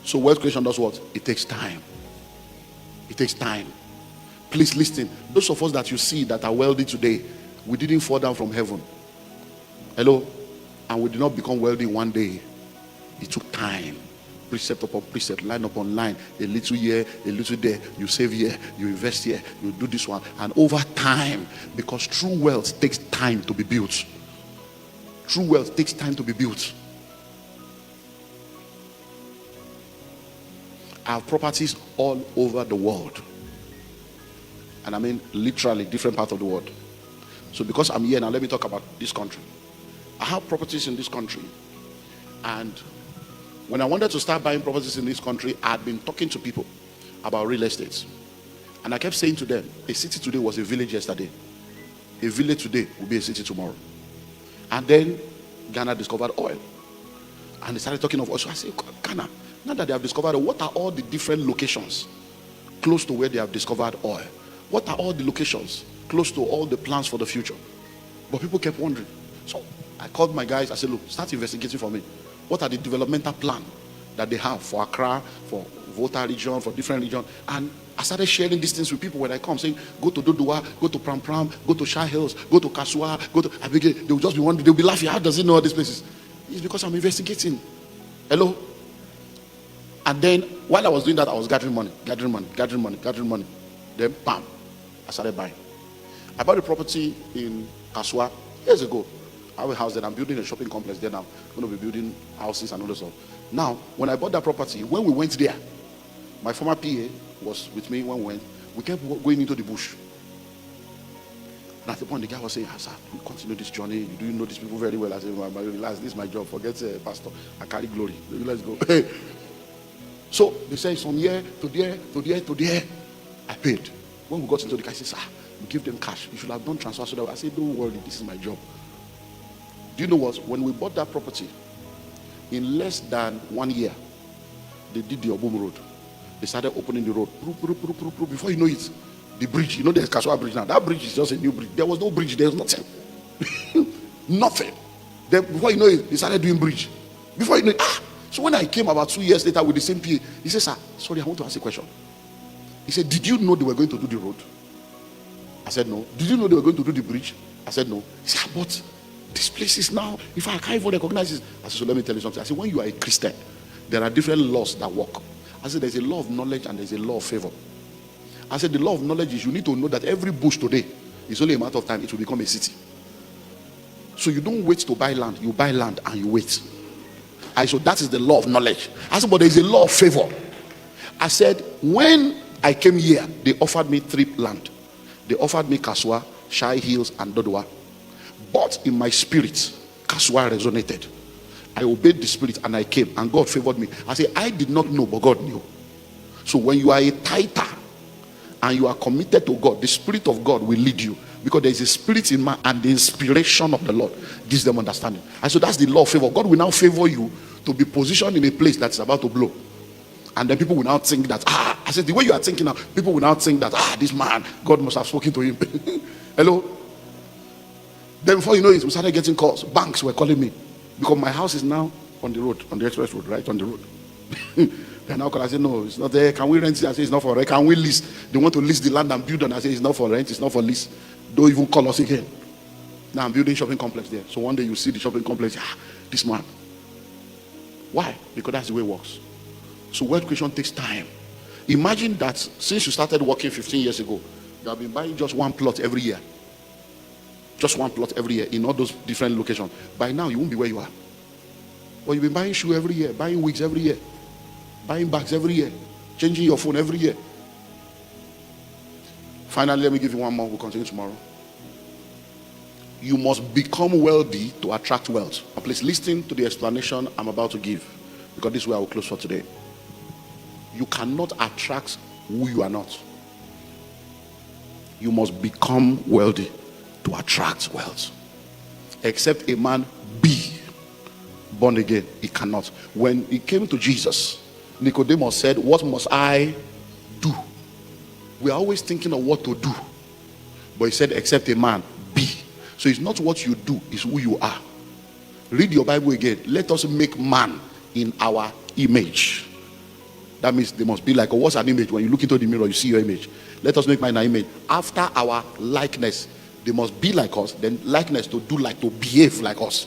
So wealth creation does what? It takes time. It takes time. Please listen. Those of us that you see that are wealthy today, we didn't fall down from heaven. Hello? And we did not become wealthy one day. It took time. Precept upon precept, line upon line, a little here, a little there. You save here, you invest here, you do this one. And over time, because true wealth takes time to be built. True wealth takes time to be built. I have properties all over the world. And I mean literally different parts of the world. So because I'm here now, let me talk about this country. I have properties in this country. And when I wanted to start buying properties in this country, I had been talking to people about real estate. And I kept saying to them, a city today was a village yesterday. A village today will be a city tomorrow. And then Ghana discovered oil. And they started talking of oil. So I said, Ghana, now that they have discovered oil, what are all the different locations close to where they have discovered oil? What are all the locations close to all the plans for the future? But people kept wondering. So I called my guys. I said, look, start investigating for me. What are the developmental plan that they have for Accra, for Volta region, for different regions? And I started sharing these things with people when I come, saying, go to Dodua, go to Pram Pram, go to Shah Hills, go to Kasua, go to... They will just be wondering, they'll be laughing, how does he know all these places? It's because I'm investigating. Hello? And then, while I was doing that, I was gathering money. Then, bam, I started buying. I bought a property in Kasua years ago. I have a house there. I'm building a shopping complex there now. I'm going to be building houses and all that stuff. Now, when I bought that property, when we went there, My former PA was with me when we went. We kept going into the bush. And at the point, the guy was saying, sir, we continue this journey. You do know these people very well. I said, relax, this is my job. Forget pastor. I carry glory. Let's go. So they say from here to there, to there, to there. I paid. When we got into the car, I said, sir, we give them cash. You should have done transfer. So that I said, don't worry, this is my job. Do you know what? When we bought that property, in less than 1 year, they did the Obum Road. They started opening the road. Before you know it, the bridge, you know there's Kaswa Bridge now. That bridge is just a new bridge. There was no bridge, there's nothing. Nothing. Then before you know it, they started doing bridge. Before you know it, so when I came about 2 years later with the same PA, he said, sir, sorry, I want to ask a question. He said, did you know they were going to do the road? I said, no. Did you know they were going to do the bridge? I said, no. He said, but this place is now, if I can't even recognize it. I said, so let me tell you something. I said, when you are a Christian, there are different laws that work. I said, there's a law of knowledge and there's a law of favor. I said, the law of knowledge is you need to know that every bush today is only a matter of time it will become a city. So you don't wait to buy land, you buy land and you wait. I said, that is the law of knowledge. I said, but there's a law of favor. I said, when I came here, they offered me 3 land. They offered me Kaswa, Shai Hills, and Dodwa. But in my spirit, Kaswa resonated. I obeyed the spirit and I came and God favored me. I said, I did not know, but God knew. So when you are a tither and you are committed to God, the spirit of God will lead you, because there is a spirit in man and the inspiration of the Lord gives them understanding. And so that's the law of favor. God will now favor you to be positioned in a place that's about to blow. And then people will now think that, I said, the way you are thinking now, people will now think that, this man, God must have spoken to him. Hello? Then before you know it, we started getting calls. Banks were calling me, because my house is now on the road, on the express road, right on the road. Then now I said, no, it's not there. Can we rent it? I said, it's not for rent. Can we lease? They want to lease the land and build on. I said, it's not for rent, it's not for lease. Don't even call us again. Now I'm building shopping complex there. So one day you see the shopping complex, this man. Why? Because that's the way it works. So wealth creation takes time. Imagine that since you started working 15 years ago, you have been buying just one plot every year. Just one plot every year in all those different locations. By now, you won't be where you are. But you've been buying shoes every year, buying wigs every year, buying bags every year, changing your phone every year. Finally, let me give you one more. We'll continue tomorrow. You must become wealthy to attract wealth. Please listen to the explanation I'm about to give, because this is where I will close for today. You cannot attract who you are not. You must become wealthy to attract wealth. Except a man be born again, he cannot. When he came to Jesus, Nicodemus said, what must I do? We are always thinking of what to do, but he said, except a man be. So it's not what you do, it's who you are. Read your Bible again. Let us make man in our image. That means they must be like, what's an image? When you look into the mirror, you see your image. Let us make man in our image after our likeness. They must be like us. Then likeness to do like, to behave like us.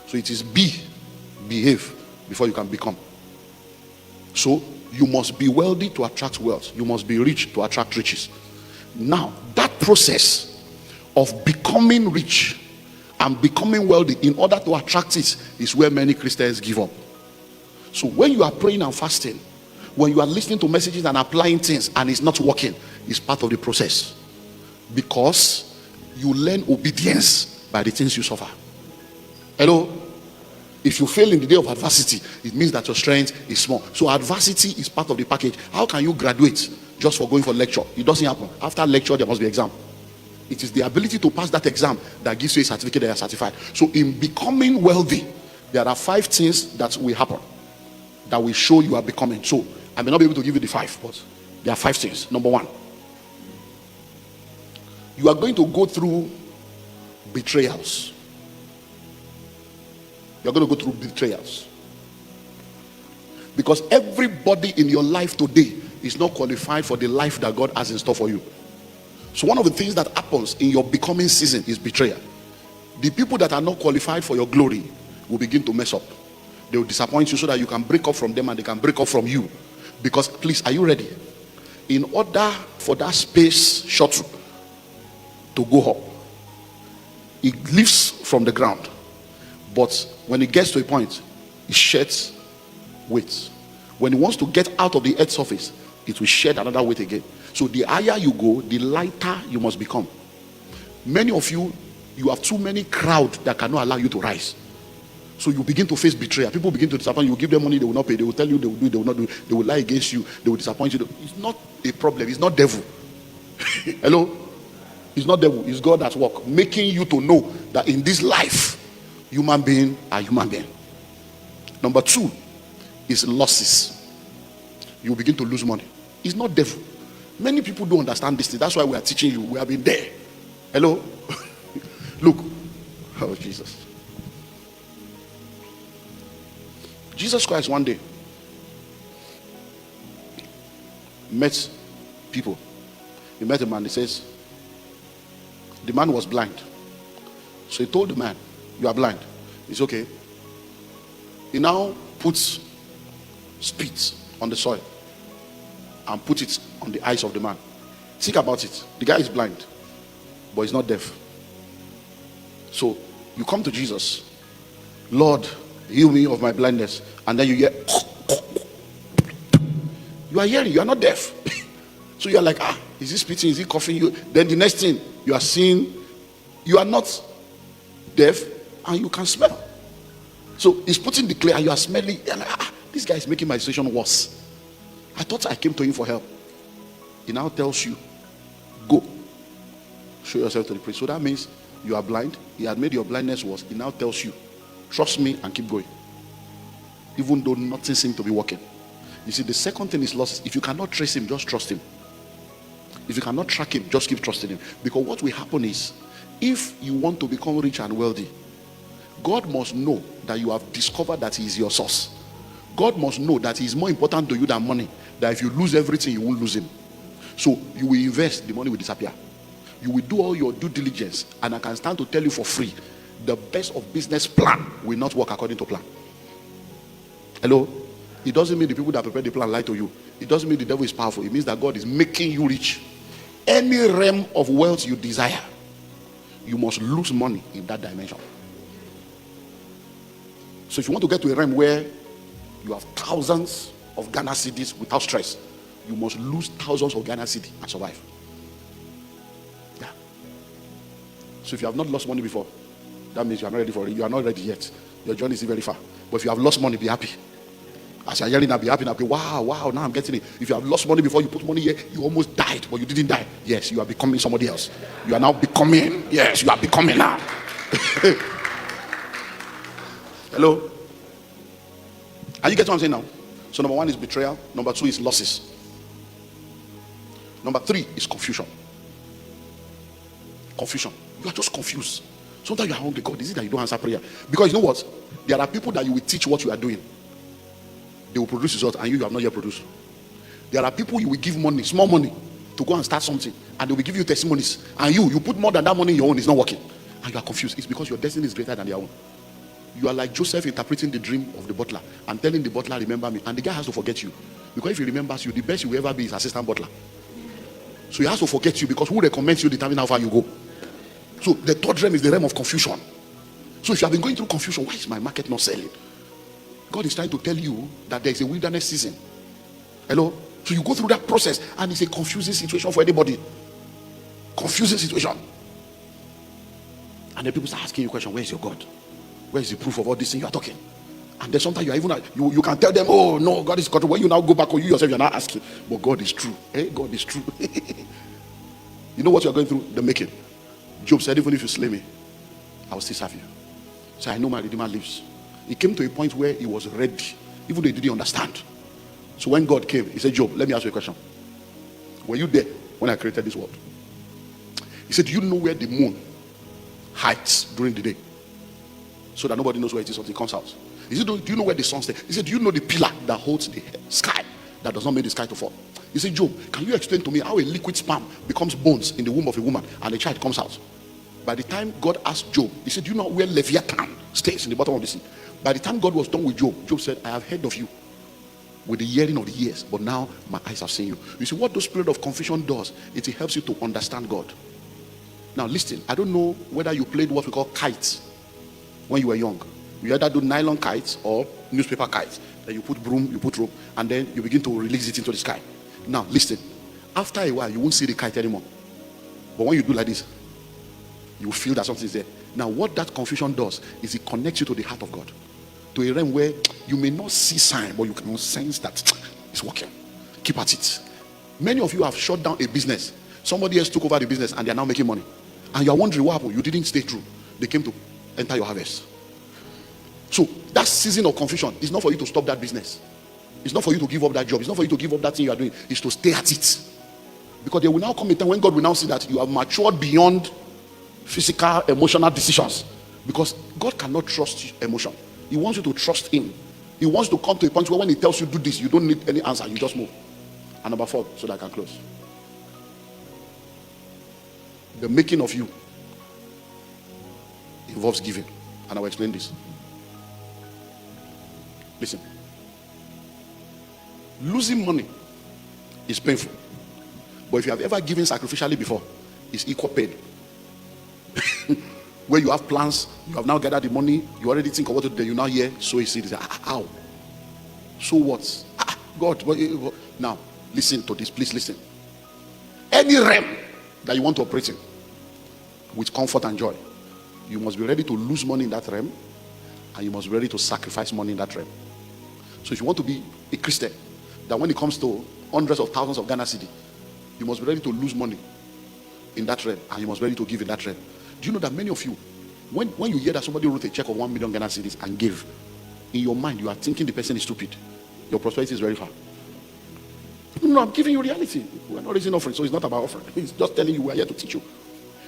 So it is behave before you can become. So you must be wealthy to attract wealth. You must be rich to attract riches. Now that process of becoming rich and becoming wealthy in order to attract it is where many Christians give up. So when you are praying and fasting, when you are listening to messages and applying things and it's not working, it's part of the process, because you learn obedience by the things you suffer. Hello? If you fail in the day of adversity, it means that your strength is small. So adversity is part of the package. How can you graduate just for going for lecture? It doesn't happen. After lecture, there must be exam. It is the ability to pass that exam that gives you a certificate that you are certified. So in becoming wealthy, there are 5 things that will happen that will show you are becoming. So I may not be able to give you the 5, but there are 5 things. Number 1, you are going to go through betrayals. You're going to go through betrayals, because everybody in your life today is not qualified for the life that God has in store for you. So one of the things that happens in your becoming season is betrayal. The people that are not qualified for your glory will begin to mess up. They will disappoint you so that you can break up from them and they can break up from you. Because please, are you ready? In order for that space shuttle to go up, it lifts from the ground, but when it gets to a point, it sheds weight. When it wants to get out of the earth's surface, it will shed another weight again. So the higher you go, the lighter you must become. Many of you have too many crowd that cannot allow you to rise. So you begin to face betrayal. People begin to disappoint you. You give them money, they will not pay. They will tell you they will do, they will not do. They will lie against you. They will disappoint you. It's not a problem. It's not devil. Hello? It's not devil. It's God at work, making you to know that in this life, human being are human being. Number 2 is losses. You begin to lose money. It's not devil. Many people don't understand this thing. That's why we are teaching you. We have been there. Hello? Look. Oh, Jesus. Jesus Christ one day met people. He met a man. He says, the man was blind. So he told the man, you are blind. It's okay. He now puts spit on the soil and put it on the eyes of the man. Think about it. The guy is blind, but he's not deaf. So you come to Jesus, Lord, heal me of my blindness, and then you hear, you are hearing, you are not deaf. So you are like, is he spitting, is he coughing you? Then the next thing, you are seeing, you are not deaf and you can smell. So he's putting the clay and you are smelling. You're like, this guy is making my situation worse. I thought I came to him for help. He now tells you, go show yourself to the priest. So that means you are blind. He had made your blindness worse. He now tells you, trust me and keep going, even though nothing seems to be working. You see, the second thing is losses. If you cannot trace him, just trust him. If you cannot track him, just keep trusting him. Because what will happen is, if you want to become rich and wealthy, God must know that you have discovered that he is your source. God must know that he is more important to you than money. That if you lose everything, you won't lose him. So you will invest, the money will disappear. You will do all your due diligence, and I can stand to tell you for free, the best of business plan will not work according to plan. Hello? It doesn't mean the people that prepare the plan lie to you. It doesn't mean the devil is powerful. It means that God is making you rich. Any realm of wealth you desire, you must lose money in that dimension. So if you want to get to a realm where you have thousands of Ghana cedis without stress, you must lose thousands of Ghana cedis and survive. Yeah. So if you have not lost money before, that means you are not ready for it. You are not ready yet. Your journey is still very far. But if you have lost money, be happy. As you are yelling, I'll be happy. I'll be, wow, now I'm getting it. If you have lost money before, you put money here, you almost died, but you didn't die. Yes, you are becoming somebody else. You are now becoming, yes, you are becoming now. Hello? Are you getting what I'm saying now? So number 1 is betrayal. Number 2 is losses. Number 3 is confusion. Confusion. You are just confused. Sometimes you are hungry. God, is it that you don't answer prayer? Because you know what? There are people that you will teach what you are doing. They will produce results and you have not yet produced. There are people you will give money, small money, to go and start something, and they will give you testimonies, and you put more than that money in your own, it's not working, and you are confused. It's because your destiny is greater than their own. You are like Joseph interpreting the dream of the butler and telling the butler, remember me, and the guy has to forget you, because if he remembers you, the best you will ever be is assistant butler. So he has to forget you, because who recommends you determine how far you go. So the third realm is the realm of confusion. So if you have been going through confusion, why is my market not selling? God is trying to tell you that there is a wilderness season. Hello? So you go through that process, and it's a confusing situation for anybody. Confusing situation. And then people start asking you a question, where is your God? Where is the proof of all this thing you are talking? And then sometimes you are even you can tell them, oh no, God is God. When you now go back, or you yourself, you're not asking, but God is true. God is true. You know what you're going through? The making. Job said, even if you slay me, I will still serve you. So I know my Redeemer lives. He came to a point where he was ready, even though he didn't understand. So when God came, he said, Job, let me ask you a question. Were you there when I created this world? He said, do you know where the moon hides during the day? So that nobody knows where it is until it comes out. He said, do you know where the sun stays? He said, do you know the pillar that holds the sky, that does not make the sky to fall? He said, Job, can you explain to me how a liquid sperm becomes bones in the womb of a woman and a child comes out? By the time God asked Job, he said, do you know where Leviathan stays in the bottom of the sea? By the time God was done with Job, Job said, I have heard of you with the hearing of the ears, but now my eyes have seen you. You see what the spirit of confusion does? It helps you to understand God. Now listen, I don't know whether you played what we call kites when you were young. You either do nylon kites or newspaper kites. Then you put broom, you put rope, and then you begin to release it into the sky. Now, listen. After a while, you won't see the kite anymore. But when you do like this, you will feel that something is there. Now, what that confusion does is it connects you to the heart of God, to a realm where you may not see sign, but you can sense that it's working. Keep at it. Many of you have shut down a business. Somebody else took over the business and they are now making money. And you are wondering what happened. You didn't stay true. They came to enter your harvest. So that season of confusion is not for you to stop that business. It's not for you to give up that job. It's not for you to give up that thing you are doing. It's to stay at it. Because there will now come a time when God will now see that you have matured beyond physical, emotional decisions. Because God cannot trust emotion. He wants you to trust Him. He wants to come to a point where when He tells you do this, you don't need any answer. You just move. And number 4, so that I can close. The making of you involves giving. And I will explain this. Listen. Losing money is painful. But if you have ever given sacrificially before, it's equal pain. Where you have plans, you have now gathered the money, you already think of what to do, you now hear, so you see this. How? So what? God. Now, listen to this, please listen. Any realm that you want to operate in with comfort and joy, you must be ready to lose money in that realm, and you must be ready to sacrifice money in that realm. So if you want to be a Christian, that when it comes to hundreds of thousands of Ghana cedi, you must be ready to lose money in that realm, and you must be ready to give in that realm. Do you know that many of you, when you hear that somebody wrote a check of 1 million Ghana cedis and gave, in your mind you are thinking the person is stupid. Your prosperity is very far. No, I'm giving you reality. We're not raising offering, so it's not about offering. It's just telling you we're here to teach you.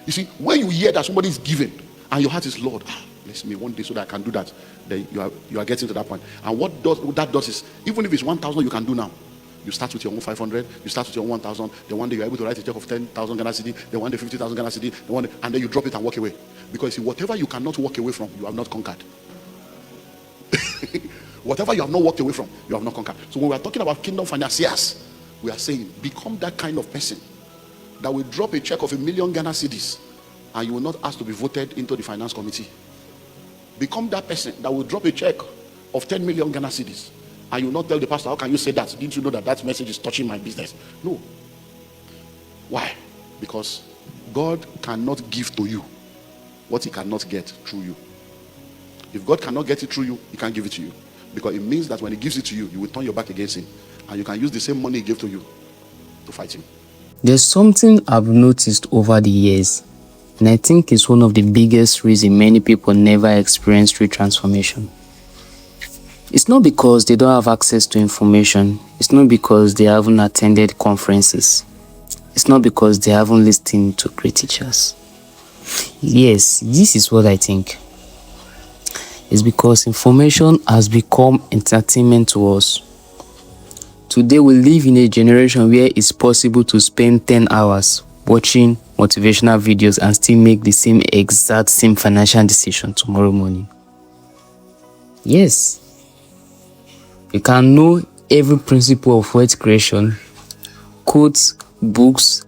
You see, when you hear that somebody is giving and your heart is, Lord, bless me one day so that I can do that, then you are getting to that point. And what that does is, even if it's 1,000 you can do now, you start with your own 500, you start with your own 1,000, then one day you're able to write a check of 10,000 Ghana cedi, then one day 50,000 Ghana cedi, and then you drop it and walk away. Because whatever you cannot walk away from, you have not conquered. Whatever you have not walked away from, you have not conquered. So when we are talking about kingdom financiers, we are saying, become that kind of person that will drop a check of 1 million Ghana cedis and you will not ask to be voted into the finance committee. Become that person that will drop a check of 10 million Ghana cedis and you will not tell the pastor, how can you say that? Didn't you know that that message is touching my business? No. Why? Because God cannot give to you what He cannot get through you. If God cannot get it through you, He can't give it to you. Because it means that when He gives it to you, you will turn your back against Him. And you can use the same money He gave to you to fight Him. There's something I've noticed over the years, and I think it's one of the biggest reasons many people never experience true transformation. It's not because they don't have access to information. It's not because they haven't attended conferences. It's not because they haven't listened to great teachers. Yes, this is what I think. It's because information has become entertainment to us. Today we live in a generation where it's possible to spend 10 hours watching motivational videos and still make the exact same financial decision tomorrow morning. Yes. You can know every principle of wealth creation, quotes, books,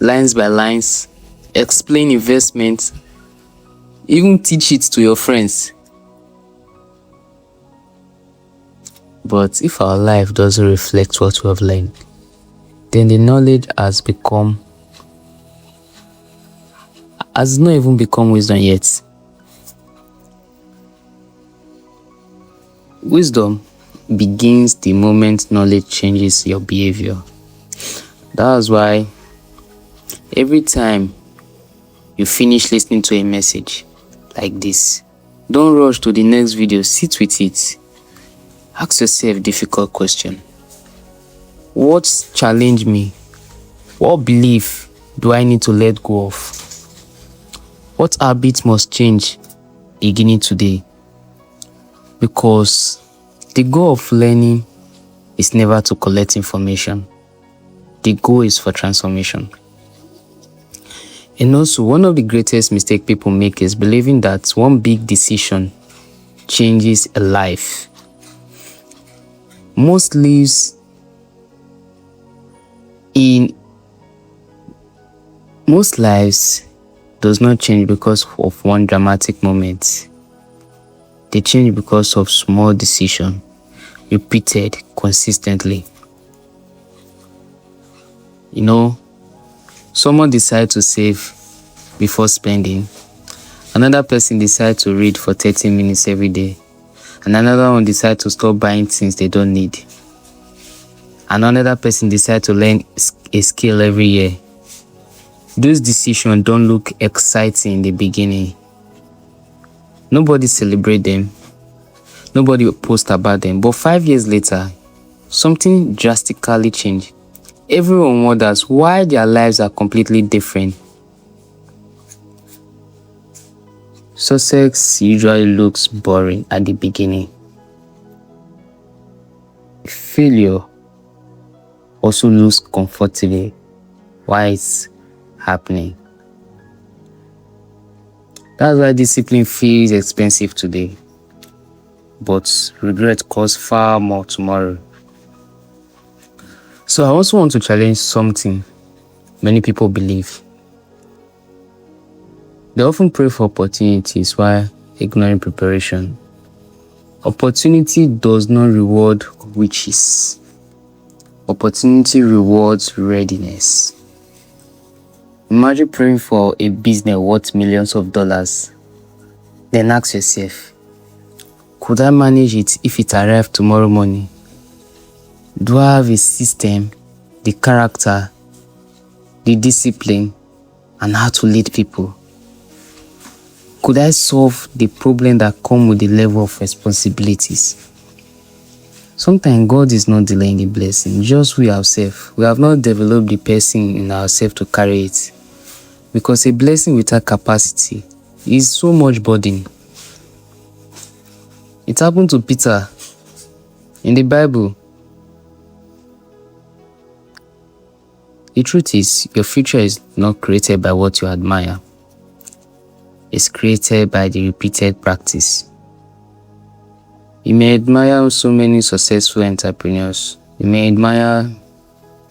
lines by lines, explain investments, even teach it to your friends. But if our life doesn't reflect what we have learned, then the knowledge has not even become wisdom yet. Wisdom begins the moment knowledge changes your behavior. That's why every time you finish listening to a message like this, don't rush to the next video. Sit with it. Ask yourself a difficult question. What challenged me? What belief do I need to let go of? What habit must change beginning today? Because the goal of learning is never to collect information. The goal is for transformation. And also, one of the greatest mistakes people make is believing that one big decision changes a life. Most lives does not change because of one dramatic moment. They change because of small decision repeated consistently. You know, someone decides to save before spending. Another person decides to read for 30 minutes every day. And another one decides to stop buying things they don't need. And another person decides to learn a skill every year. Those decisions don't look exciting in the beginning. Nobody celebrates them. Nobody posts about them. But 5 years later, something drastically changed. Everyone wonders why their lives are completely different. Success usually looks boring at the beginning. Failure also looks comfortable while it's happening. That's why discipline feels expensive today, but regret costs far more tomorrow. So I also want to challenge something many people believe. They often pray for opportunities while ignoring preparation. Opportunity does not reward riches. Opportunity rewards readiness. Imagine praying for a business worth millions of dollars. Then ask yourself, could I manage it if it arrived tomorrow morning? Do I have a system, the character, the discipline, and how to lead people? Could I solve the problem that come with the level of responsibilities? Sometimes God is not delaying the blessing, just we ourselves. We have not developed the person in ourselves to carry it. Because a blessing without capacity is so much burden. It happened to Peter in the Bible. The truth is, your future is not created by what you admire. It's created by the repeated practice. You may admire so many successful entrepreneurs. You may admire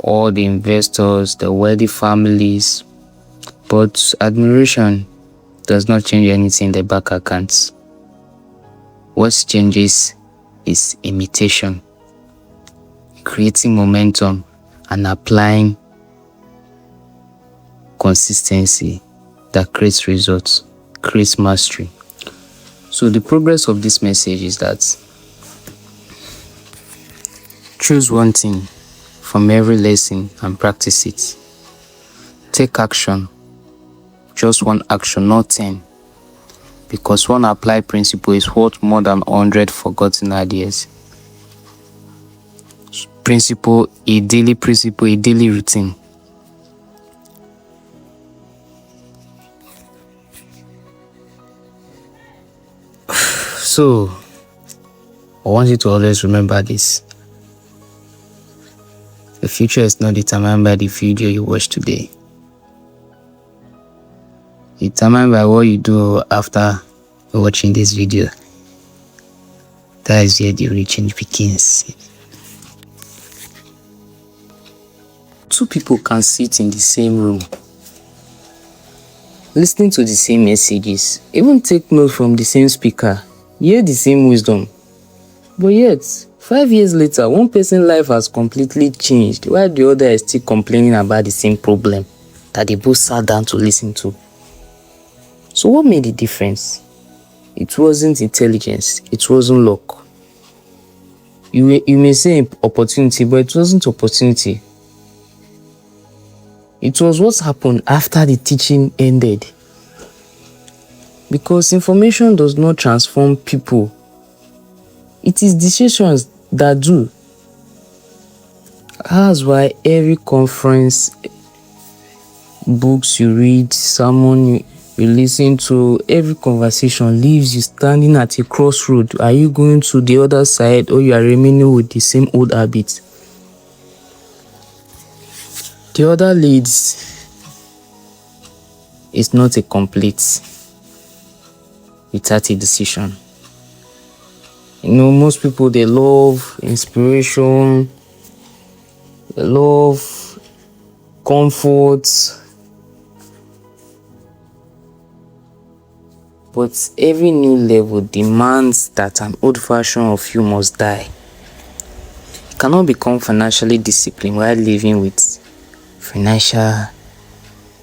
all the investors, the wealthy families, but admiration does not change anything in the bank accounts. What changes is imitation, creating momentum, and applying consistency that creates results, creates mastery. So the progress of this message is that choose one thing from every lesson and practice it. Take action. Just one action, not 10. Because one applied principle is worth more than 100 forgotten ideas. Principle, a daily routine. So, I want you to always remember this. The future is not determined by the video you watch today. It's determined by what you do after watching this video. That is where the real change begins. Two people can sit in the same room, listening to the same messages, even take notes from the same speaker, hear the same wisdom. But yet, 5 years later, one person's life has completely changed, while the other is still complaining about the same problem that they both sat down to listen to. So what made the difference? It wasn't intelligence, it wasn't luck. You may say opportunity, but it wasn't opportunity. It was what happened after the teaching ended. Because information does not transform people. It is decisions that do. That's why every conference, books you read, sermon you listen to, every conversation leaves you standing at a crossroad. Are you going to the other side, or you are remaining with the same old habits? The other leads is not a complete without a decision. You know, most people, they love inspiration, they love comfort, but every new level demands that an old version of you must die. You cannot become financially disciplined while living with financial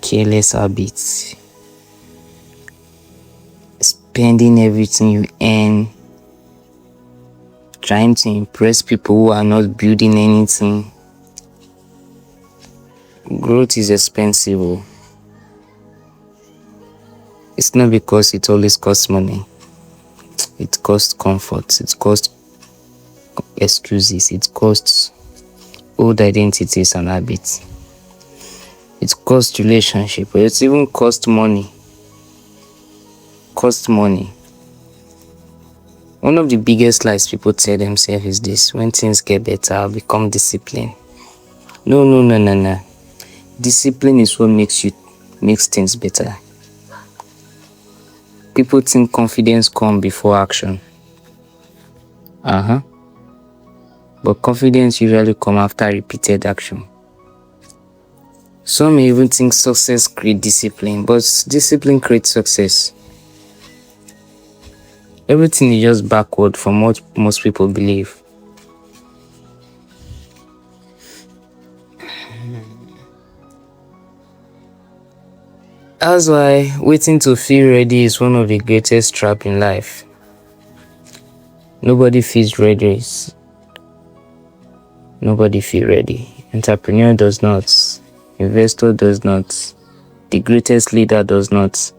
careless habits, spending everything you earn, trying to impress people who are not building anything. Growth is expensive. Oh. It's not because it always costs money. It costs comfort, it costs excuses, it costs old identities and habits. It costs relationship, but it even costs money. Cost money. One of the biggest lies people tell themselves is this: when things get better, I'll become disciplined. No. Discipline is what makes things better. People think confidence comes before action. But confidence usually comes after repeated action. Some may even think success creates discipline, but discipline creates success. Everything is just backward from what most people believe. That's why waiting to feel ready is one of the greatest traps in life. Nobody feels ready. Nobody feels ready. Entrepreneur does not. Investor does not. The greatest leader does not.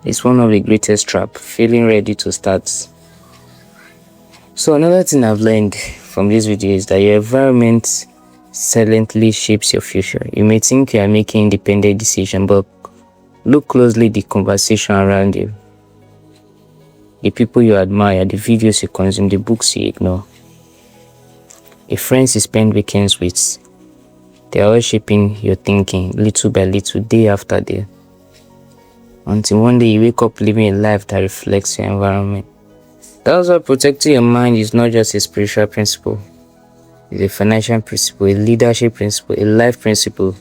It's one of the greatest traps, feeling ready to start. So another thing I've learned from this video is that your environment silently shapes your future. You may think you are making independent decisions, but look closely at the conversation around you. The people you admire, the videos you consume, the books you ignore. The friends you spend weekends with, they are all shaping your thinking little by little, day after day. Until one day you wake up living a life that reflects your environment. That's why protecting your mind is not just a spiritual principle. It's a financial principle, a leadership principle, a life principle.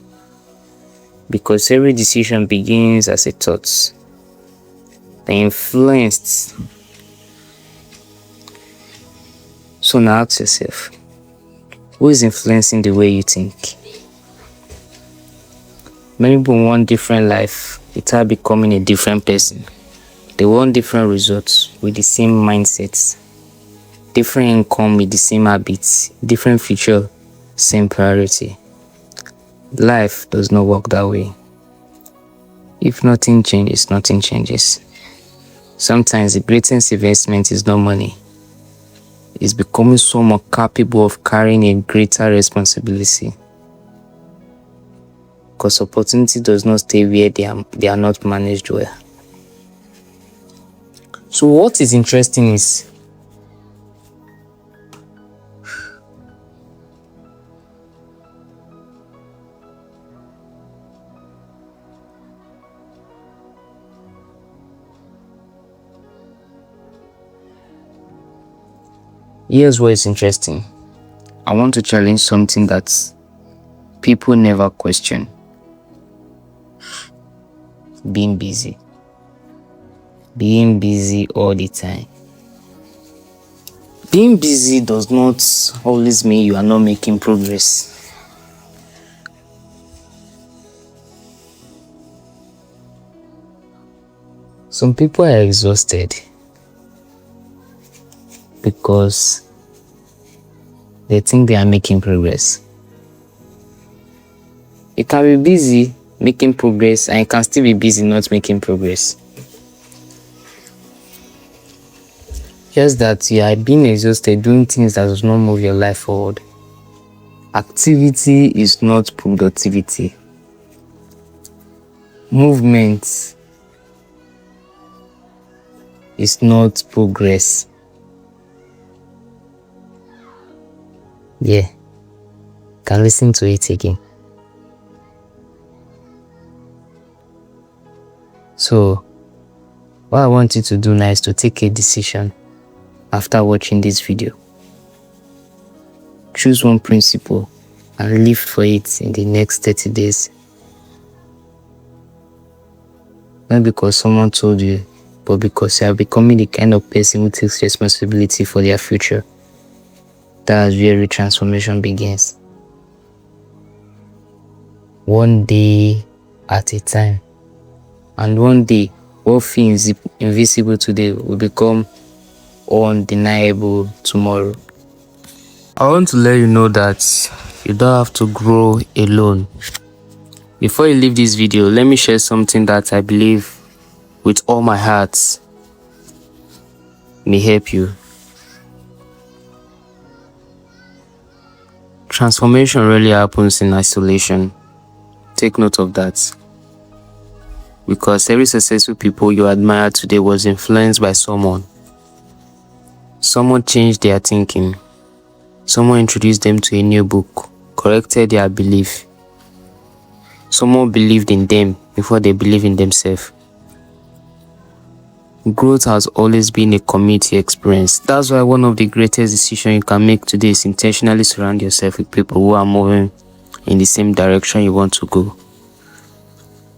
Because every decision begins as a thought. They're influenced. So now ask yourself, who is influencing the way you think? Many people want different life without becoming a different person. They want different results with the same mindsets. Different income with the same habits. Different future, same priority. Life does not work that way. If nothing changes, nothing changes. Sometimes the greatest investment is not money. It's becoming someone capable of carrying a greater responsibility. Because opportunity does not stay where they are not managed well. So what is interesting is here's what is interesting. I want to challenge something that people never question. Being busy. Being busy all the time. Being busy does not always mean you are not making progress. Some people are exhausted because they think they are making progress. You can be busy making progress and you can still be busy not making progress. Just that you are being exhausted doing things that does not move your life forward. Activity is not productivity. Movement is not progress. Yeah, can listen to it again. So, what I want you to do now is to take a decision after watching this video. Choose one principle and live for it in the next 30 days. Not because someone told you, but because you are becoming the kind of person who takes responsibility for their future. That's where real transformation begins. one day at a time. And one day, what feels invisible today will become undeniable tomorrow. I want to let you know that you don't have to grow alone. Before you leave this video, let me share something that I believe with all my heart may help you. Transformation rarely happens in isolation. Take note of that. Because every successful people you admire today was influenced by someone. Someone changed their thinking. Someone introduced them to a new book, corrected their belief. Someone believed in them before they believed in themselves. Growth has always been a community experience. That's why one of the greatest decisions you can make today is intentionally surround yourself with people who are moving in the same direction you want to go.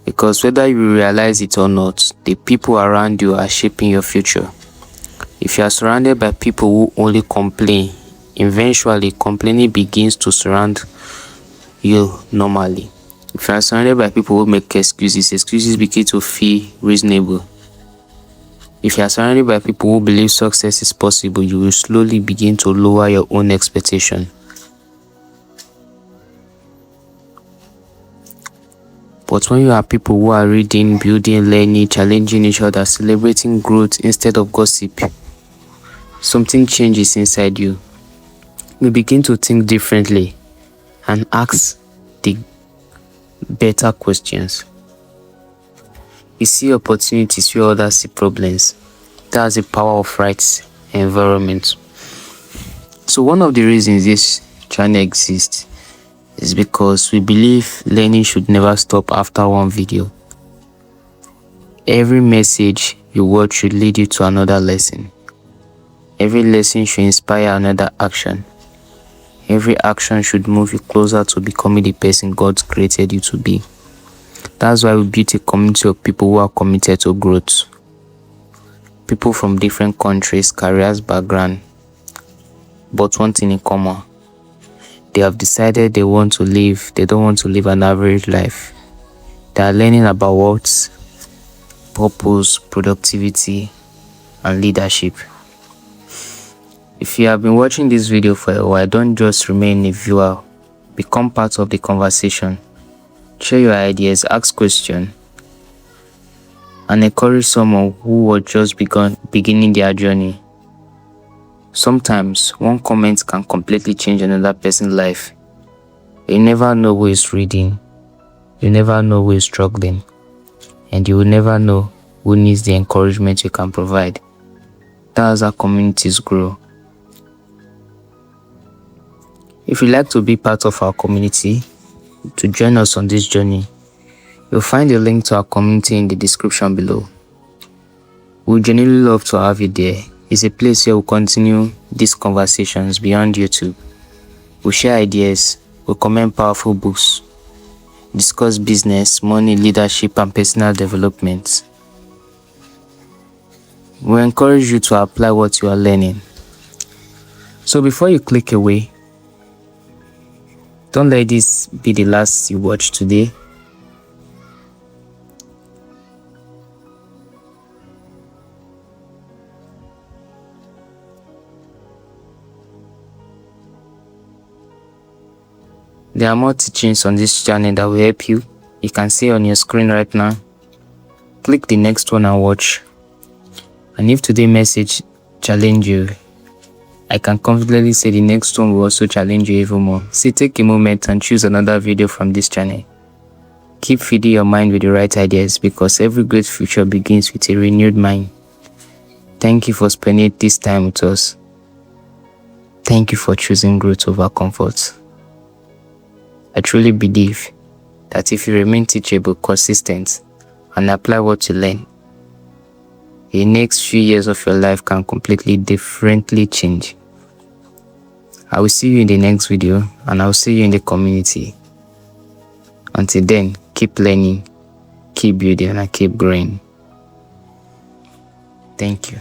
Because whether you realize it or not, the people around you are shaping your future. If you are surrounded by people who only complain, eventually complaining begins to surround you normally. If you are surrounded by people who make excuses begin to feel reasonable. If you are surrounded by people who believe success is possible, you will slowly begin to lower your own expectation. But when you have people who are reading, building, learning, challenging each other, celebrating growth instead of gossip, something changes inside you. You begin to think differently and ask the better questions. You see opportunities where others see problems. That's the power of right environment. So one of the reasons this channel exists is because we believe learning should never stop after one video. Every message you watch should lead you to another lesson. Every lesson should inspire another action. Every action should move you closer to becoming the person God created you to be. That's why we built a community of people who are committed to growth. People from different countries, careers, background, but one thing in common. They have decided they don't want to live an average life. They are learning about what? Purpose, productivity, and leadership. If you have been watching this video for a while, don't just remain a viewer. Become part of the conversation. Share your ideas, ask questions, and encourage someone who was just beginning their journey. Sometimes one comment can completely change another person's life. You never know who is reading. You never know who is struggling. And you will never know who needs the encouragement you can provide. That's how communities grow. If you'd like to be part of our community, to join us on this journey, you'll find a link to our community in the description below. We'd genuinely love to have you there. It's a place where we'll continue these conversations beyond YouTube. We'll share ideas, we'll comment powerful books, discuss business, money, leadership, and personal development. We encourage you to apply what you are learning. So before you click away, don't let this be the last you watch today. There are more teachings on this channel that will help you. You can see on your screen right now. Click the next one and watch. And if today's message challenge you, I can confidently say the next one will also challenge you even more. So take a moment and choose another video from this channel. Keep feeding your mind with the right ideas, because every great future begins with a renewed mind. Thank you for spending this time with us. Thank you for choosing growth over comfort. I truly believe that if you remain teachable, consistent, and apply what you learn, the next few years of your life can completely differently change. I will see you in the next video, and I will see you in the community. Until then, keep learning, keep building, and keep growing. Thank you.